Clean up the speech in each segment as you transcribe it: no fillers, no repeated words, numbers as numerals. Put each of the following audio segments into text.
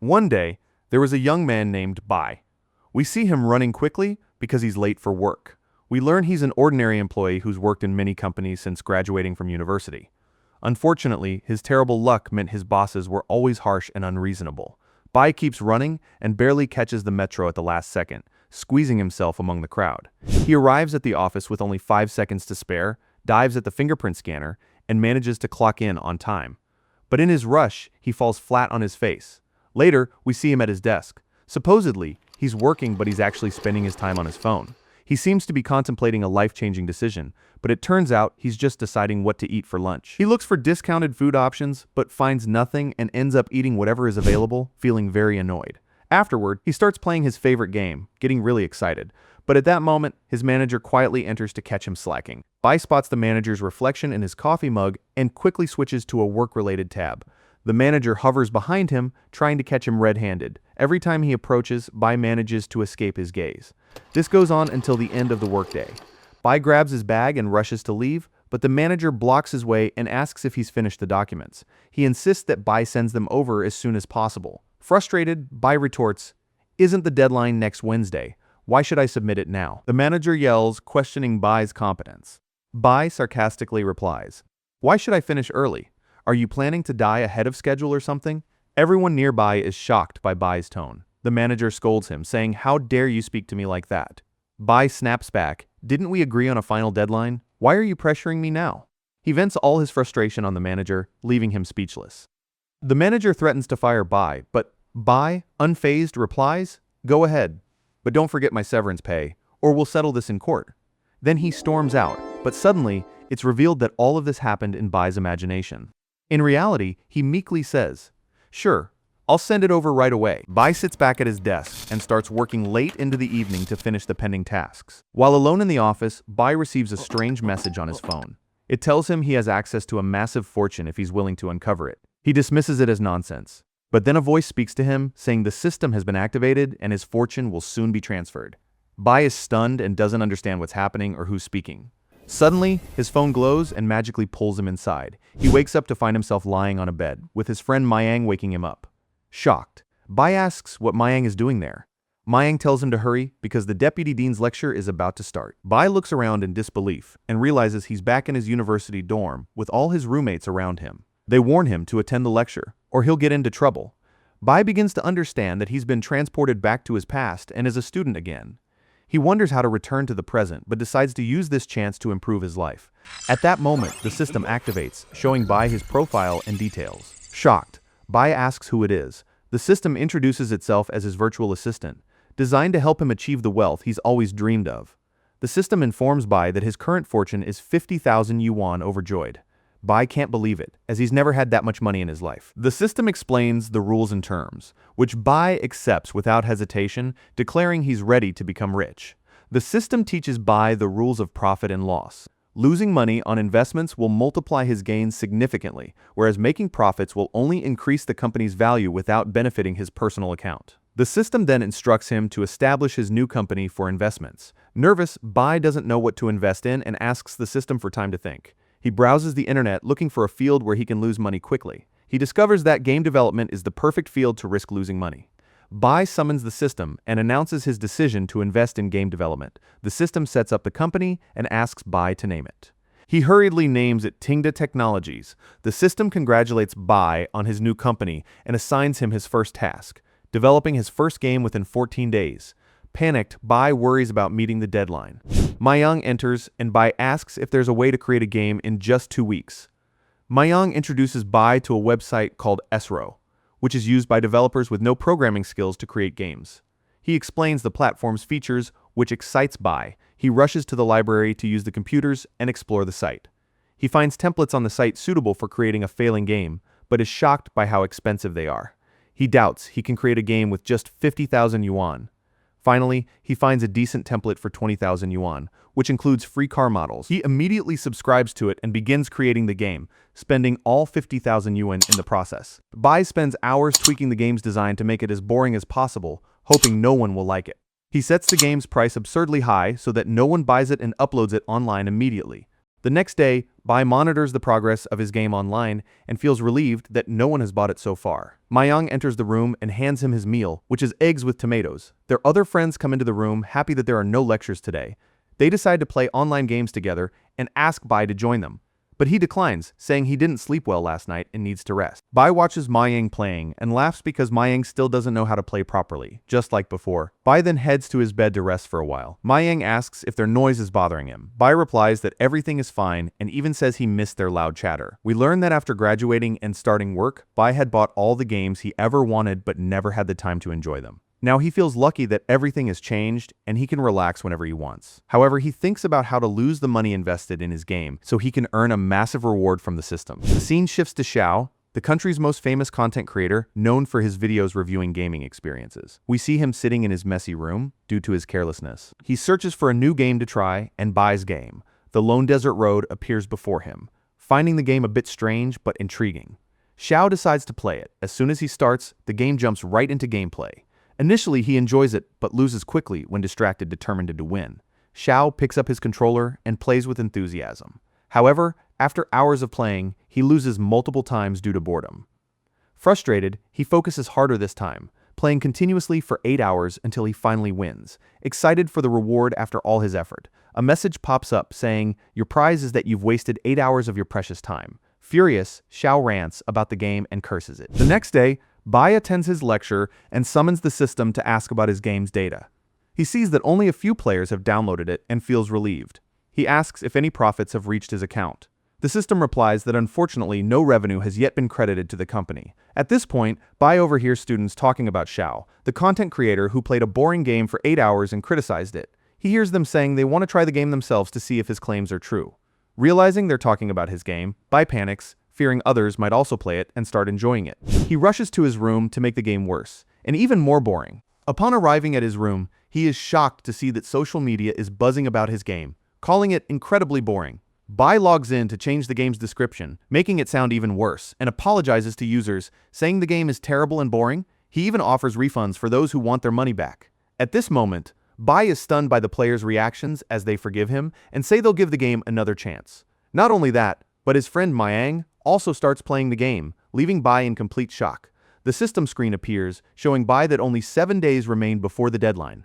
One day, there was a young man named Bai. We see him running quickly because he's late for work. We learn he's an ordinary employee who's worked in many companies since graduating from university. Unfortunately, his terrible luck meant his bosses were always harsh and unreasonable. Bai keeps running and barely catches the metro at the last second, squeezing himself among the crowd. He arrives at the office with only 5 seconds to spare, dives at the fingerprint scanner, and manages to clock in on time. But in his rush, he falls flat on his face. Later, we see him at his desk. Supposedly, he's working, but he's actually spending his time on his phone. He seems to be contemplating a life-changing decision, but it turns out he's just deciding what to eat for lunch. He looks for discounted food options, but finds nothing and ends up eating whatever is available, feeling very annoyed. Afterward, he starts playing his favorite game, getting really excited. But at that moment, his manager quietly enters to catch him slacking. Bai spots the manager's reflection in his coffee mug and quickly switches to a work-related tab. The manager hovers behind him, trying to catch him red-handed. Every time he approaches, Bai manages to escape his gaze. This goes on until the end of the workday. Bai grabs his bag and rushes to leave, but the manager blocks his way and asks if he's finished the documents. He insists that Bai sends them over as soon as possible. Frustrated, Bai retorts, "Isn't the deadline next Wednesday? Why should I submit it now?" The manager yells, questioning Bai's competence. Bai sarcastically replies, "Why should I finish early? Are you planning to die ahead of schedule or something?" Everyone nearby is shocked by Bai's tone. The manager scolds him, saying, "How dare you speak to me like that?" Bai snaps back, "Didn't we agree on a final deadline? Why are you pressuring me now?" He vents all his frustration on the manager, leaving him speechless. The manager threatens to fire Bai, but Bai, unfazed, replies, "Go ahead, but don't forget my severance pay, or we'll settle this in court." Then he storms out, but suddenly, it's revealed that all of this happened in Bai's imagination. In reality, he meekly says, "Sure, I'll send it over right away." Bai sits back at his desk and starts working late into the evening to finish the pending tasks. While alone in the office, Bai receives a strange message on his phone. It tells him he has access to a massive fortune if he's willing to uncover it. He dismisses it as nonsense. But then a voice speaks to him, saying the system has been activated and his fortune will soon be transferred. Bai is stunned and doesn't understand what's happening or who's speaking. Suddenly, his phone glows and magically pulls him inside. He wakes up to find himself lying on a bed, with his friend Mayang waking him up. Shocked, Bai asks what Mayang is doing there. Mayang tells him to hurry because the deputy dean's lecture is about to start. Bai looks around in disbelief and realizes he's back in his university dorm with all his roommates around him. They warn him to attend the lecture, or he'll get into trouble. Bai begins to understand that he's been transported back to his past and is a student again. He wonders how to return to the present, but decides to use this chance to improve his life. At that moment, the system activates, showing Bai his profile and details. Shocked, Bai asks who it is. The system introduces itself as his virtual assistant, designed to help him achieve the wealth he's always dreamed of. The system informs Bai that his current fortune is 50,000 yuan overjoyed. Bai can't believe it, as he's never had that much money in his life. The system explains the rules and terms, which Bai accepts without hesitation, declaring he's ready to become rich. The system teaches Bai the rules of profit and loss. Losing money on investments will multiply his gains significantly, whereas making profits will only increase the company's value without benefiting his personal account. The system then instructs him to establish his new company for investments. Nervous, Bai doesn't know what to invest in and asks the system for time to think. He browses the internet looking for a field where he can lose money quickly. He discovers that game development is the perfect field to risk losing money. Bai summons the system and announces his decision to invest in game development. The system sets up the company and asks Bai to name it. He hurriedly names it Tingda Technologies. The system congratulates Bai on his new company and assigns him his first task, developing his first game within 14 days. Panicked, Bai worries about meeting the deadline. Mayang enters and Bai asks if there's a way to create a game in just 2 weeks. Mayang introduces Bai to a website called Esro, which is used by developers with no programming skills to create games. He explains the platform's features, which excites Bai. He rushes to the library to use the computers and explore the site. He finds templates on the site suitable for creating a failing game, but is shocked by how expensive they are. He doubts he can create a game with just 50,000 yuan. Finally, he finds a decent template for 20,000 yuan, which includes free car models. He immediately subscribes to it and begins creating the game, spending all 50,000 yuan in the process. Bai spends hours tweaking the game's design to make it as boring as possible, hoping no one will like it. He sets the game's price absurdly high so that no one buys it and uploads it online immediately. The next day, Bai monitors the progress of his game online and feels relieved that no one has bought it so far. Mayang enters the room and hands him his meal, which is eggs with tomatoes. Their other friends come into the room, happy that there are no lectures today. They decide to play online games together and ask Bai to join them. But he declines, saying he didn't sleep well last night and needs to rest. Bai watches Mayang playing and laughs because Mayang still doesn't know how to play properly, just like before. Bai then heads to his bed to rest for a while. Mayang asks if their noise is bothering him. Bai replies that everything is fine and even says he missed their loud chatter. We learn that after graduating and starting work, Bai had bought all the games he ever wanted but never had the time to enjoy them. Now he feels lucky that everything has changed and he can relax whenever he wants. However, he thinks about how to lose the money invested in his game so he can earn a massive reward from the system. The scene shifts to Xiao, the country's most famous content creator, known for his videos reviewing gaming experiences. We see him sitting in his messy room due to his carelessness. He searches for a new game to try and buys game. The Lone Desert Road appears before him, finding the game a bit strange but intriguing. Xiao decides to play it. As soon as he starts, the game jumps right into gameplay. Initially, he enjoys it, but loses quickly when distracted, determined to win. Xiao picks up his controller and plays with enthusiasm. However, after hours of playing, he loses multiple times due to boredom. Frustrated, he focuses harder this time, playing continuously for 8 hours until he finally wins. Excited for the reward after all his effort, a message pops up saying, "Your prize is that you've wasted 8 hours of your precious time." Furious, Xiao rants about the game and curses it. The next day, Bai attends his lecture and summons the system to ask about his game's data. He sees that only a few players have downloaded it and feels relieved. He asks if any profits have reached his account. The system replies that unfortunately no revenue has yet been credited to the company. At this point, Bai overhears students talking about Xiao, the content creator who played a boring game for 8 hours and criticized it. He hears them saying they want to try the game themselves to see if his claims are true. Realizing they're talking about his game, Bai panics, fearing others might also play it and start enjoying it. He rushes to his room to make the game worse, and even more boring. Upon arriving at his room, he is shocked to see that social media is buzzing about his game, calling it incredibly boring. Bai logs in to change the game's description, making it sound even worse, and apologizes to users, saying the game is terrible and boring. He even offers refunds for those who want their money back. At this moment, Bai is stunned by the players' reactions as they forgive him and say they'll give the game another chance. Not only that, but his friend Mayang also starts playing the game, leaving Bai in complete shock. The system screen appears, showing Bai that only 7 days remain before the deadline.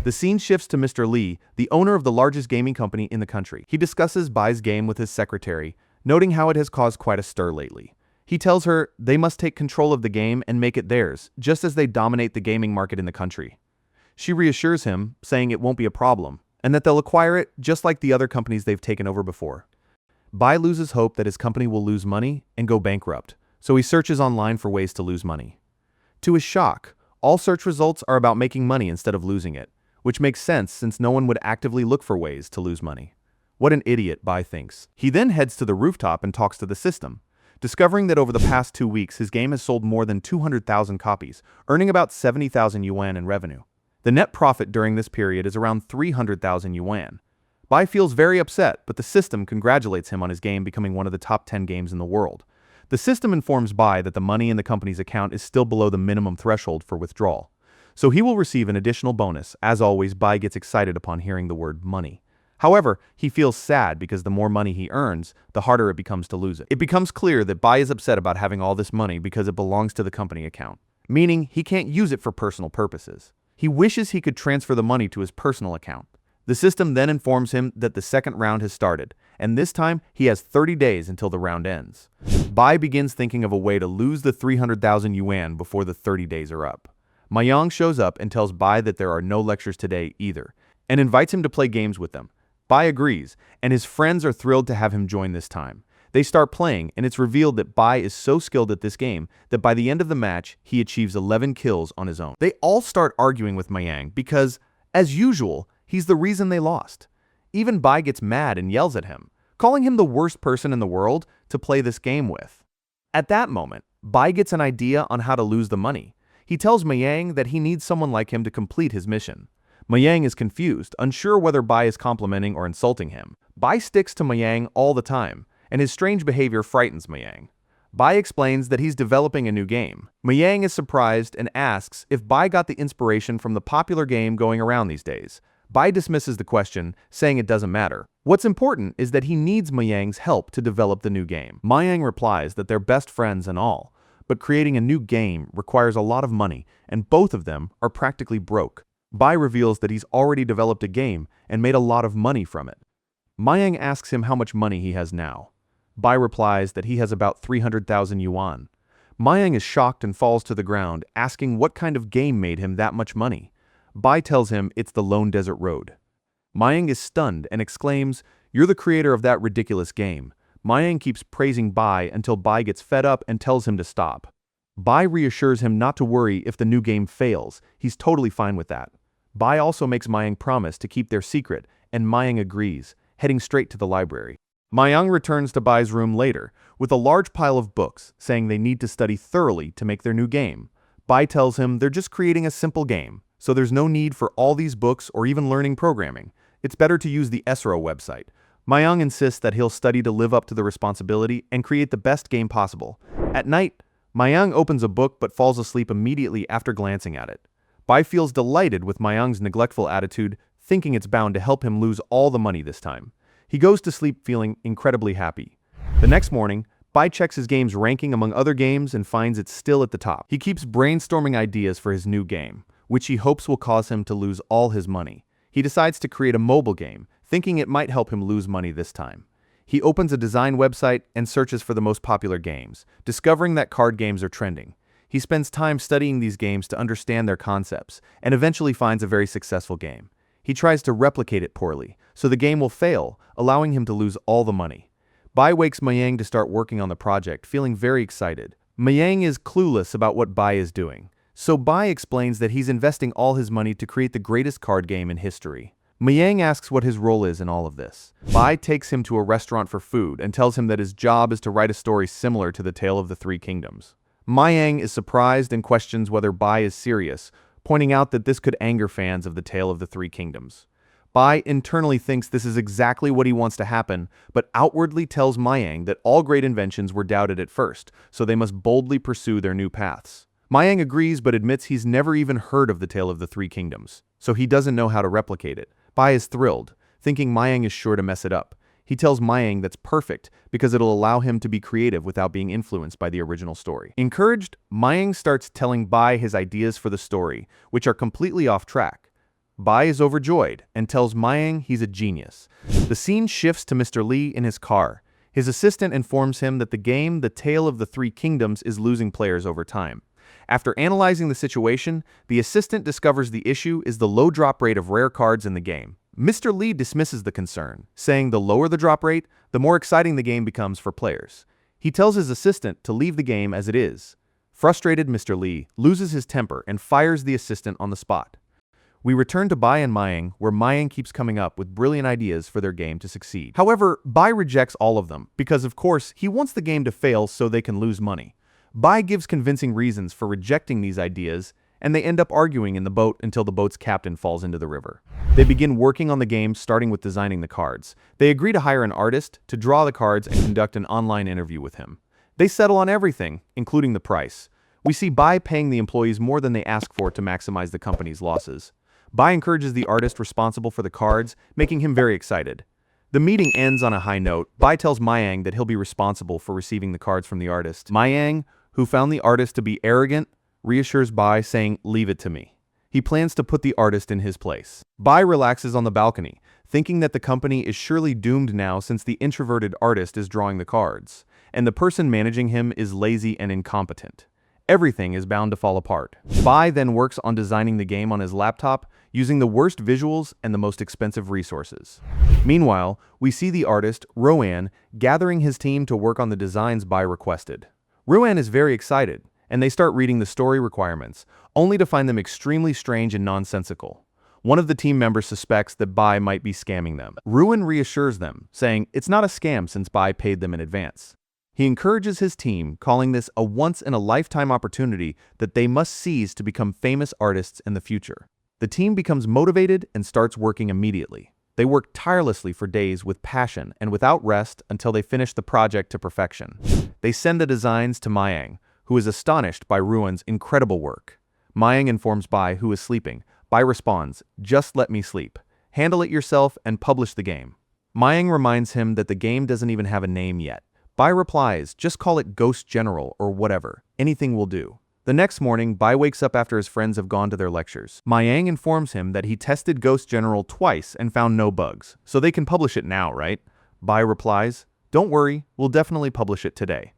The scene shifts to Mr. Lee, the owner of the largest gaming company in the country. He discusses Bai's game with his secretary, noting how it has caused quite a stir lately. He tells her they must take control of the game and make it theirs, just as they dominate the gaming market in the country. She reassures him, saying it won't be a problem, and that they'll acquire it just like the other companies they've taken over before. Bai loses hope that his company will lose money and go bankrupt, so he searches online for ways to lose money. To his shock, all search results are about making money instead of losing it, which makes sense since no one would actively look for ways to lose money. What an idiot, Bai thinks. He then heads to the rooftop and talks to the system, discovering that over the past 2 weeks his game has sold more than 200,000 copies, earning about 70,000 yuan in revenue. The net profit during this period is around 300,000 yuan. Bai feels very upset, but the system congratulates him on his game becoming one of the top 10 games in the world. The system informs Bai that the money in the company's account is still below the minimum threshold for withdrawal, so he will receive an additional bonus. As always, Bai gets excited upon hearing the word money. However, he feels sad because the more money he earns, the harder it becomes to lose it. It becomes clear that Bai is upset about having all this money because it belongs to the company account, meaning he can't use it for personal purposes. He wishes he could transfer the money to his personal account. The system then informs him that the second round has started, and this time he has 30 days until the round ends. Bai begins thinking of a way to lose the 300,000 yuan before the 30 days are up. Mayang shows up and tells Bai that there are no lectures today either, and invites him to play games with them. Bai agrees, and his friends are thrilled to have him join this time. They start playing, and it's revealed that Bai is so skilled at this game that by the end of the match, he achieves 11 kills on his own. They all start arguing with Mayang because, as usual, he's the reason they lost. Even Bai gets mad and yells at him, calling him the worst person in the world to play this game with. At that moment, Bai gets an idea on how to lose the money. He tells Mayang that he needs someone like him to complete his mission. Mayang is confused, unsure whether Bai is complimenting or insulting him. Bai sticks to Mayang all the time, and his strange behavior frightens Mayang. Bai explains that he's developing a new game. Mayang is surprised and asks if Bai got the inspiration from the popular game going around these days. Bai dismisses the question, saying it doesn't matter. What's important is that he needs Mayang's help to develop the new game. Mayang replies that they're best friends and all, but creating a new game requires a lot of money, and both of them are practically broke. Bai reveals that he's already developed a game and made a lot of money from it. Mayang asks him how much money he has now. Bai replies that he has about 300,000 yuan. Mayang is shocked and falls to the ground, asking what kind of game made him that much money. Bai tells him it's the Lone Desert Road. Mayang is stunned and exclaims, "You're the creator of that ridiculous game." Mayang keeps praising Bai until Bai gets fed up and tells him to stop. Bai reassures him not to worry if the new game fails. He's totally fine with that. Bai also makes Mayang promise to keep their secret, and Mayang agrees, heading straight to the library. Mayang returns to Bai's room later, with a large pile of books, saying they need to study thoroughly to make their new game. Bai tells him they're just creating a simple game, so there's no need for all these books or even learning programming. It's better to use the SRO website. Mayang insists that he'll study to live up to the responsibility and create the best game possible. At night, Mayang opens a book but falls asleep immediately after glancing at it. Bai feels delighted with Mayang's neglectful attitude, thinking it's bound to help him lose all the money this time. He goes to sleep feeling incredibly happy. The next morning, Bai checks his game's ranking among other games and finds it's still at the top. He keeps brainstorming ideas for his new game, which he hopes will cause him to lose all his money. He decides to create a mobile game, thinking it might help him lose money this time. He opens a design website and searches for the most popular games, discovering that card games are trending. He spends time studying these games to understand their concepts, and eventually finds a very successful game. He tries to replicate it poorly, so the game will fail, allowing him to lose all the money. Bai wakes Mayang to start working on the project, feeling very excited. Mayang is clueless about what Bai is doing, so Bai explains that he's investing all his money to create the greatest card game in history. Mayang asks what his role is in all of this. Bai takes him to a restaurant for food and tells him that his job is to write a story similar to the Tale of the Three Kingdoms. Mayang is surprised and questions whether Bai is serious, pointing out that this could anger fans of the Tale of the Three Kingdoms. Bai internally thinks this is exactly what he wants to happen, but outwardly tells Mayang that all great inventions were doubted at first, so they must boldly pursue their new paths. Mayang agrees but admits he's never even heard of the Tale of the Three Kingdoms, so he doesn't know how to replicate it. Bai is thrilled, thinking Mayang is sure to mess it up. He tells Mayang that's perfect because it'll allow him to be creative without being influenced by the original story. Encouraged, Mayang starts telling Bai his ideas for the story, which are completely off track. Bai is overjoyed and tells Mayang he's a genius. The scene shifts to Mr. Lee in his car. His assistant informs him that the game, The Tale of the Three Kingdoms, is losing players over time. After analyzing the situation, the assistant discovers the issue is the low drop rate of rare cards in the game. Mr. Lee dismisses the concern, saying the lower the drop rate, the more exciting the game becomes for players. He tells his assistant to leave the game as it is. Frustrated, Mr. Lee loses his temper and fires the assistant on the spot. We return to Bai and Mayang, where Mayang keeps coming up with brilliant ideas for their game to succeed. However, Bai rejects all of them, because of course, he wants the game to fail so they can lose money. Bai gives convincing reasons for rejecting these ideas, and they end up arguing in the boat until the boat's captain falls into the river. They begin working on the game, starting with designing the cards. They agree to hire an artist to draw the cards and conduct an online interview with him. They settle on everything, including the price. We see Bai paying the employees more than they ask for to maximize the company's losses. Bai encourages the artist responsible for the cards, making him very excited. The meeting ends on a high note. Bai tells Mayang that he'll be responsible for receiving the cards from the artist. Mayang, who found the artist to be arrogant, reassures Bai, saying, "Leave it to me." He plans to put the artist in his place. Bai relaxes on the balcony, thinking that the company is surely doomed now since the introverted artist is drawing the cards, and the person managing him is lazy and incompetent. Everything is bound to fall apart. Bai then works on designing the game on his laptop, using the worst visuals and the most expensive resources. Meanwhile, we see the artist, Rowan, gathering his team to work on the designs Bai requested. Rowan is very excited, and they start reading the story requirements, only to find them extremely strange and nonsensical. One of the team members suspects that Bai might be scamming them. Rowan reassures them, saying it's not a scam since Bai paid them in advance. He encourages his team, calling this a once-in-a-lifetime opportunity that they must seize to become famous artists in the future. The team becomes motivated and starts working immediately. They work tirelessly for days with passion and without rest until they finish the project to perfection. They send the designs to Mayang, who is astonished by Rowan's incredible work. Mayang informs Bai, who is sleeping. Bai responds, "Just let me sleep. Handle it yourself and publish the game." Mayang reminds him that the game doesn't even have a name yet. Bai replies, just call it Ghost General or whatever, anything will do. The next morning, Bai wakes up after his friends have gone to their lectures. Mayang informs him that he tested Ghost General twice and found no bugs, so they can publish it now, right? Bai replies, don't worry, we'll definitely publish it today.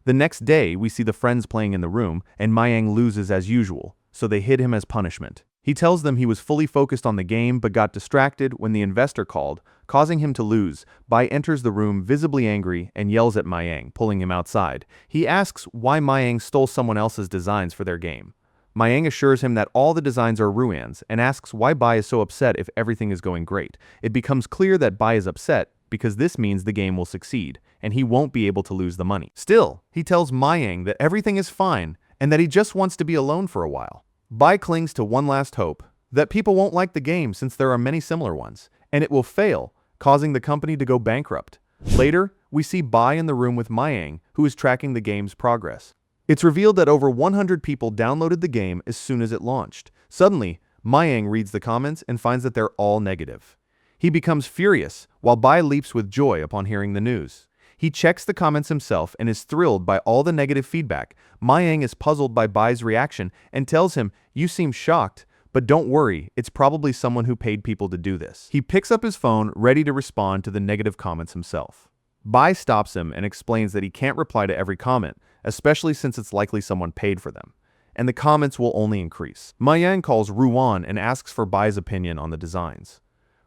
The next day, we see the friends playing in the room, and Mayang loses as usual, so they hit him as punishment. He tells them he was fully focused on the game but got distracted when the investor called, causing him to lose. Bai enters the room visibly angry and yells at Mayang, pulling him outside. He asks why Mayang stole someone else's designs for their game. Mayang assures him that all the designs are Ruan's and asks why Bai is so upset if everything is going great. It becomes clear that Bai is upset because this means the game will succeed, and he won't be able to lose the money. Still, he tells Mayang that everything is fine and that he just wants to be alone for a while. Bai clings to one last hope, that people won't like the game since there are many similar ones, and it will fail, causing the company to go bankrupt. Later, we see Bai in the room with Mayang, who is tracking the game's progress. It's revealed that over 100 people downloaded the game as soon as it launched. Suddenly, Mayang reads the comments and finds that they're all negative. He becomes furious, while Bai leaps with joy upon hearing the news. He checks the comments himself and is thrilled by all the negative feedback. Mayang is puzzled by Bai's reaction and tells him, you seem shocked, but don't worry, it's probably someone who paid people to do this. He picks up his phone, ready to respond to the negative comments himself. Bai stops him and explains that he can't reply to every comment, especially since it's likely someone paid for them, and the comments will only increase. Mayang calls Ruan and asks for Bai's opinion on the designs.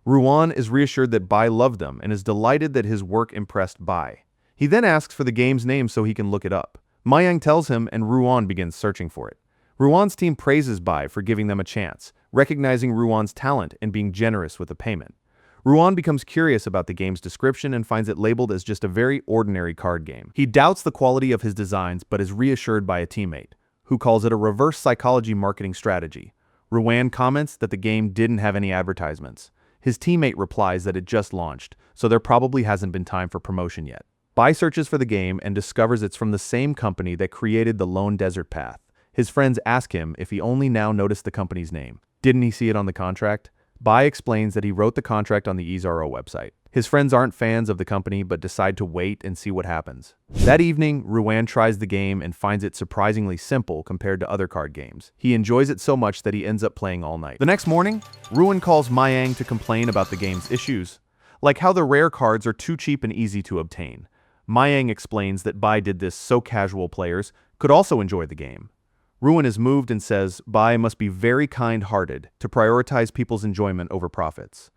Ruan is reassured that Bai loved them and is delighted that his work impressed Bai. He then asks for the game's name so he can look it up. Mayang tells him and Ruan begins searching for it. Ruan's team praises Bai for giving them a chance, recognizing Ruan's talent and being generous with the payment. Ruan becomes curious about the game's description and finds it labeled as just a very ordinary card game. He doubts the quality of his designs but is reassured by a teammate, who calls it a reverse psychology marketing strategy. Ruan comments that the game didn't have any advertisements. His teammate replies that it just launched, so there probably hasn't been time for promotion yet. Bai searches for the game and discovers it's from the same company that created the Lone Desert Path. His friends ask him if he only now noticed the company's name. Didn't he see it on the contract? Bai explains that he wrote the contract on the Izaro website. His friends aren't fans of the company but decide to wait and see what happens. That evening, Ruan tries the game and finds it surprisingly simple compared to other card games. He enjoys it so much that he ends up playing all night. The next morning, Ruan calls Mayang to complain about the game's issues, like how the rare cards are too cheap and easy to obtain. Mayang explains that Bai did this so casual players could also enjoy the game. Ruan is moved and says Bai must be very kind-hearted to prioritize people's enjoyment over profits.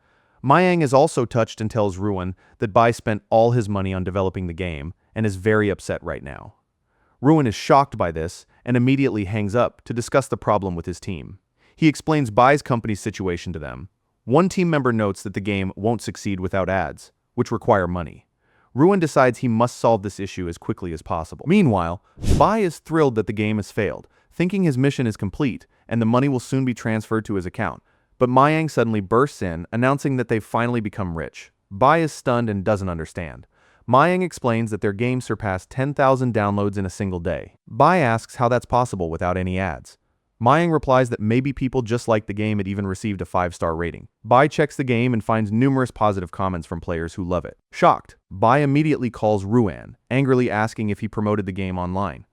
Mayang is also touched and tells Ruan that Bai spent all his money on developing the game and is very upset right now. Ruan is shocked by this and immediately hangs up to discuss the problem with his team. He explains Bai's company's situation to them. One team member notes that the game won't succeed without ads, which require money. Ruan decides he must solve this issue as quickly as possible. Meanwhile, Bai is thrilled that the game has failed, thinking his mission is complete and the money will soon be transferred to his account. But Mayang suddenly bursts in, announcing that they've finally become rich. Bai is stunned and doesn't understand. Mayang explains that their game surpassed 10,000 downloads in a single day. Bai asks how that's possible without any ads. Mayang replies that maybe people just liked the game. It even received a 5-star rating. Bai checks the game and finds numerous positive comments from players who love it. Shocked, Bai immediately calls Ruan, angrily asking if he promoted the game online.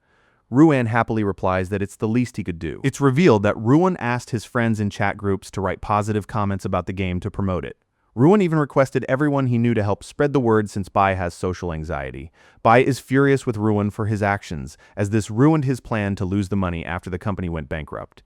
Ruan happily replies that it's the least he could do. It's revealed that Ruan asked his friends in chat groups to write positive comments about the game to promote it. Ruan even requested everyone he knew to help spread the word since Bai has social anxiety. Bai is furious with Ruan for his actions, as this ruined his plan to lose the money after the company went bankrupt.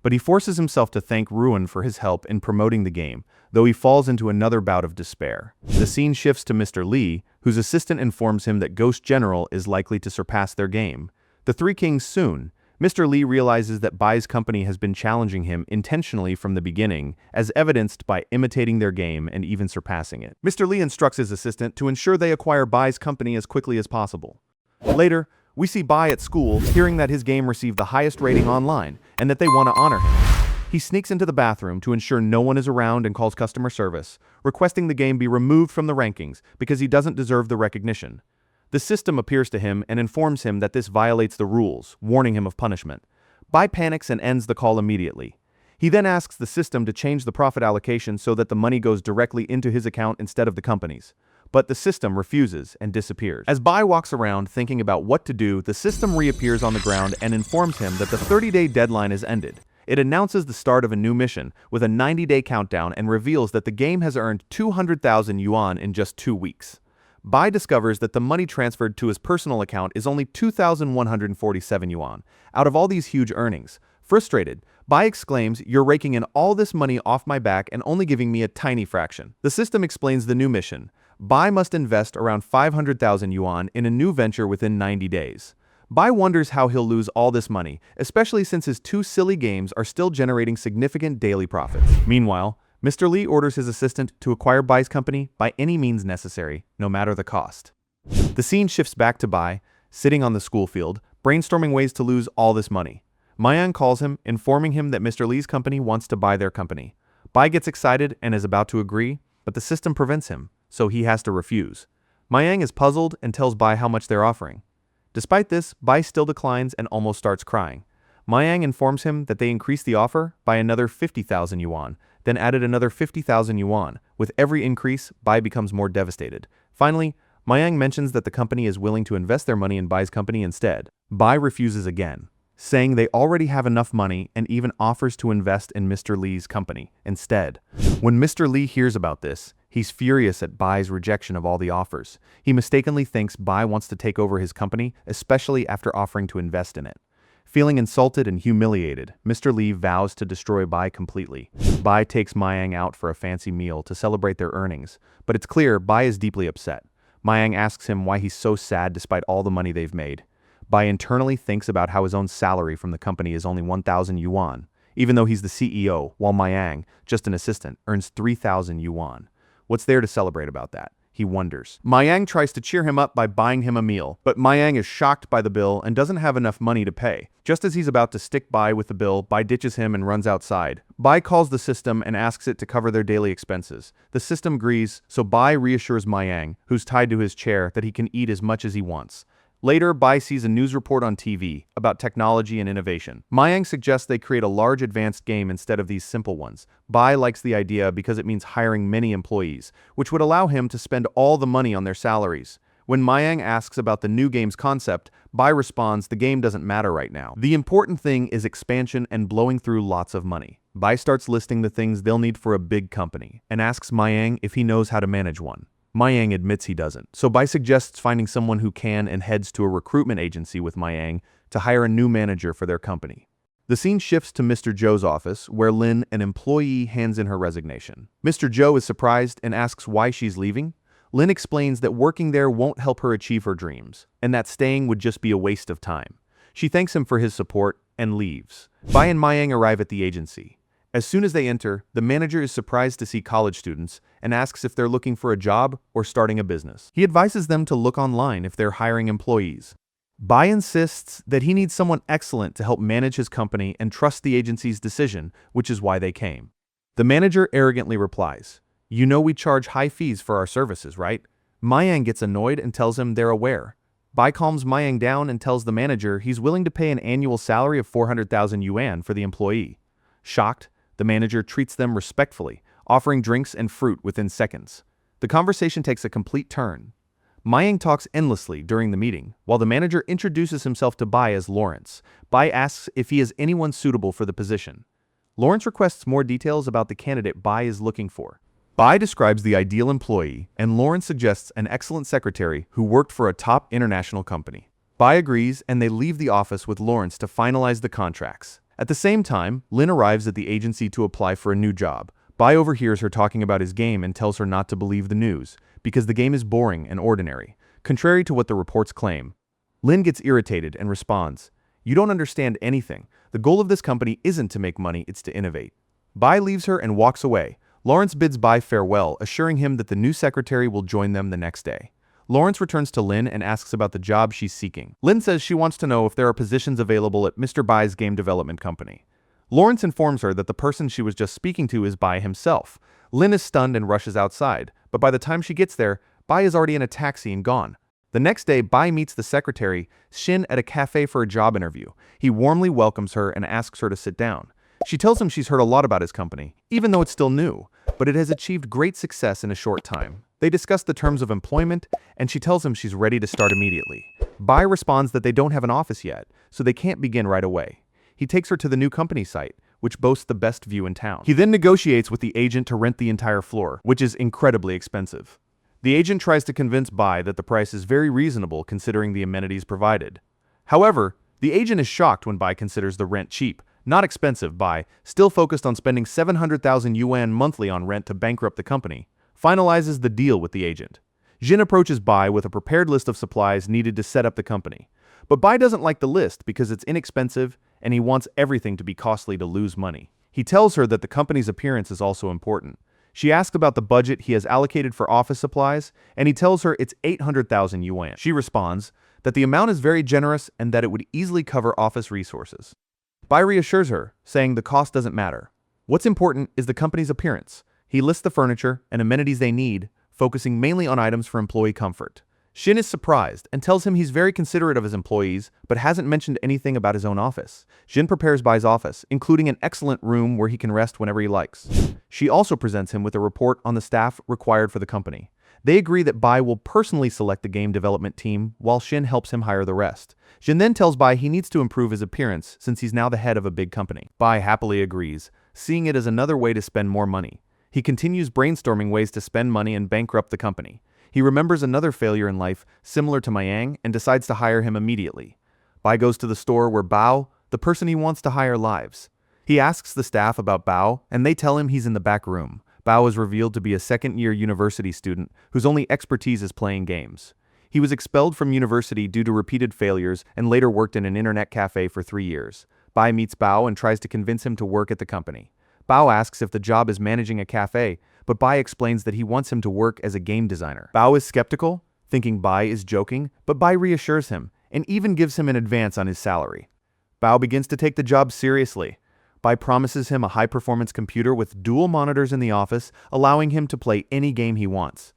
But he forces himself to thank Ruan for his help in promoting the game, though he falls into another bout of despair. The scene shifts to Mr. Lee, whose assistant informs him that Ghost General is likely to surpass their game. The Three Kings soon. Mr. Lee realizes that Bai's company has been challenging him intentionally from the beginning, as evidenced by imitating their game and even surpassing it. Mr. Lee instructs his assistant to ensure they acquire Bai's company as quickly as possible. Later, we see Bai at school, hearing that his game received the highest rating online and that they want to honor him. He sneaks into the bathroom to ensure no one is around and calls customer service, requesting the game be removed from the rankings because he doesn't deserve the recognition. The system appears to him and informs him that this violates the rules, warning him of punishment. Bai panics and ends the call immediately. He then asks the system to change the profit allocation so that the money goes directly into his account instead of the company's. But the system refuses and disappears. As Bai walks around thinking about what to do, the system reappears on the ground and informs him that the 30-day deadline is ended. It announces the start of a new mission with a 90-day countdown and reveals that the game has earned 200,000 yuan in just 2 weeks. Bai discovers that the money transferred to his personal account is only 2,147 yuan out of all these huge earnings. Frustrated, Bai exclaims, "You're raking in all this money off my back and only giving me a tiny fraction." The system explains the new mission. Bai must invest around 500,000 yuan in a new venture within 90 days. Bai wonders how he'll lose all this money, especially since his 2 silly games are still generating significant daily profits. Meanwhile, Mr. Lee orders his assistant to acquire Bai's company by any means necessary, no matter the cost. The scene shifts back to Bai, sitting on the school field, brainstorming ways to lose all this money. Mayang calls him, informing him that Mr. Lee's company wants to buy their company. Bai gets excited and is about to agree, but the system prevents him, so he has to refuse. Mayang is puzzled and tells Bai how much they're offering. Despite this, Bai still declines and almost starts crying. Mayang informs him that they increased the offer by another 50,000 yuan, then added another 50,000 yuan. With every increase, Bai becomes more devastated. Finally, Mayang mentions that the company is willing to invest their money in Bai's company instead. Bai refuses again, saying they already have enough money and even offers to invest in Mr. Lee's company instead. When Mr. Lee hears about this, he's furious at Bai's rejection of all the offers. He mistakenly thinks Bai wants to take over his company, especially after offering to invest in it. Feeling insulted and humiliated, Mr. Lee vows to destroy Bai completely. Bai takes Mayang out for a fancy meal to celebrate their earnings, but it's clear Bai is deeply upset. Mayang asks him why he's so sad despite all the money they've made. Bai internally thinks about how his own salary from the company is only 1,000 yuan, even though he's the CEO, while Mayang, just an assistant, earns 3,000 yuan. What's there to celebrate about that? He wonders. Mayang tries to cheer him up by buying him a meal, but Mayang is shocked by the bill and doesn't have enough money to pay. Just as he's about to stick Bai with the bill, Bai ditches him and runs outside. Bai calls the system and asks it to cover their daily expenses. The system agrees, so Bai reassures Mayang, who's tied to his chair, that he can eat as much as he wants. Later, Bai sees a news report on TV about technology and innovation. Mayang suggests they create a large advanced game instead of these simple ones. Bai likes the idea because it means hiring many employees, which would allow him to spend all the money on their salaries. When Mayang asks about the new game's concept, Bai responds the game doesn't matter right now. The important thing is expansion and blowing through lots of money. Bai starts listing the things they'll need for a big company and asks Mayang if he knows how to manage one. Mayang admits he doesn't, so Bai suggests finding someone who can and heads to a recruitment agency with Mayang to hire a new manager for their company. The scene shifts to Mr. Zhou's office, where Lin, an employee, hands in her resignation. Mr. Zhou is surprised and asks why she's leaving. Lin explains that working there won't help her achieve her dreams, and that staying would just be a waste of time. She thanks him for his support and leaves. Bai and Mayang arrive at the agency. As soon as they enter, the manager is surprised to see college students and asks if they're looking for a job or starting a business. He advises them to look online if they're hiring employees. Bai insists that he needs someone excellent to help manage his company and trust the agency's decision, which is why they came. The manager arrogantly replies, "You know we charge high fees for our services, right?" Mayang gets annoyed and tells him they're aware. Bai calms Mayang down and tells the manager he's willing to pay an annual salary of 400,000 yuan for the employee. Shocked, the manager treats them respectfully, offering drinks and fruit within seconds. The conversation takes a complete turn. Mayang talks endlessly during the meeting, while the manager introduces himself to Bai as Lawrence. Bai asks if he is anyone suitable for the position. Lawrence requests more details about the candidate Bai is looking for. Bai describes the ideal employee, and Lawrence suggests an excellent secretary who worked for a top international company. Bai agrees, and they leave the office with Lawrence to finalize the contracts. At the same time, Lin arrives at the agency to apply for a new job. Bai overhears her talking about his game and tells her not to believe the news, because the game is boring and ordinary, contrary to what the reports claim. Lin gets irritated and responds, "You don't understand anything. The goal of this company isn't to make money, it's to innovate." Bai leaves her and walks away. Lawrence bids Bai farewell, assuring him that the new secretary will join them the next day. Lawrence returns to Lin and asks about the job she's seeking. Lin says she wants to know if there are positions available at Mr. Bai's game development company. Lawrence informs her that the person she was just speaking to is Bai himself. Lin is stunned and rushes outside, but by the time she gets there, Bai is already in a taxi and gone. The next day, Bai meets the secretary, Shin, at a cafe for a job interview. He warmly welcomes her and asks her to sit down. She tells him she's heard a lot about his company, even though it's still new, but it has achieved great success in a short time. They discuss the terms of employment, and she tells him she's ready to start immediately. Bai responds that they don't have an office yet, so they can't begin right away. He takes her to the new company site, which boasts the best view in town. He then negotiates with the agent to rent the entire floor, which is incredibly expensive. The agent tries to convince Bai that the price is very reasonable considering the amenities provided. However, the agent is shocked when Bai considers the rent cheap, not expensive. Bai, still focused on spending 700,000 yuan monthly on rent to bankrupt the company, finalizes the deal with the agent. Jin approaches Bai with a prepared list of supplies needed to set up the company. But Bai doesn't like the list because it's inexpensive and he wants everything to be costly to lose money. He tells her that the company's appearance is also important. She asks about the budget he has allocated for office supplies, and he tells her it's 800,000 yuan. She responds that the amount is very generous and that it would easily cover office resources. Bai reassures her, saying the cost doesn't matter. What's important is the company's appearance. He lists the furniture and amenities they need, focusing mainly on items for employee comfort. Shin is surprised and tells him he's very considerate of his employees, but hasn't mentioned anything about his own office. Jin prepares Bai's office, including an excellent room where he can rest whenever he likes. She also presents him with a report on the staff required for the company. They agree that Bai will personally select the game development team, while Shin helps him hire the rest. Jin then tells Bai he needs to improve his appearance since he's now the head of a big company. Bai happily agrees, seeing it as another way to spend more money. He continues brainstorming ways to spend money and bankrupt the company. He remembers another failure in life similar to Mayang and decides to hire him immediately. Bai goes to the store where Bao, the person he wants to hire, lives. He asks the staff about Bao, and they tell him he's in the back room. Bao is revealed to be a second-year university student whose only expertise is playing games. He was expelled from university due to repeated failures and later worked in an internet cafe for 3 years. Bai meets Bao and tries to convince him to work at the company. Bao asks if the job is managing a cafe, but Bai explains that he wants him to work as a game designer. Bao is skeptical, thinking Bai is joking, but Bai reassures him and even gives him an advance on his salary. Bao begins to take the job seriously. Bai promises him a high-performance computer with dual monitors in the office, allowing him to play any game he wants.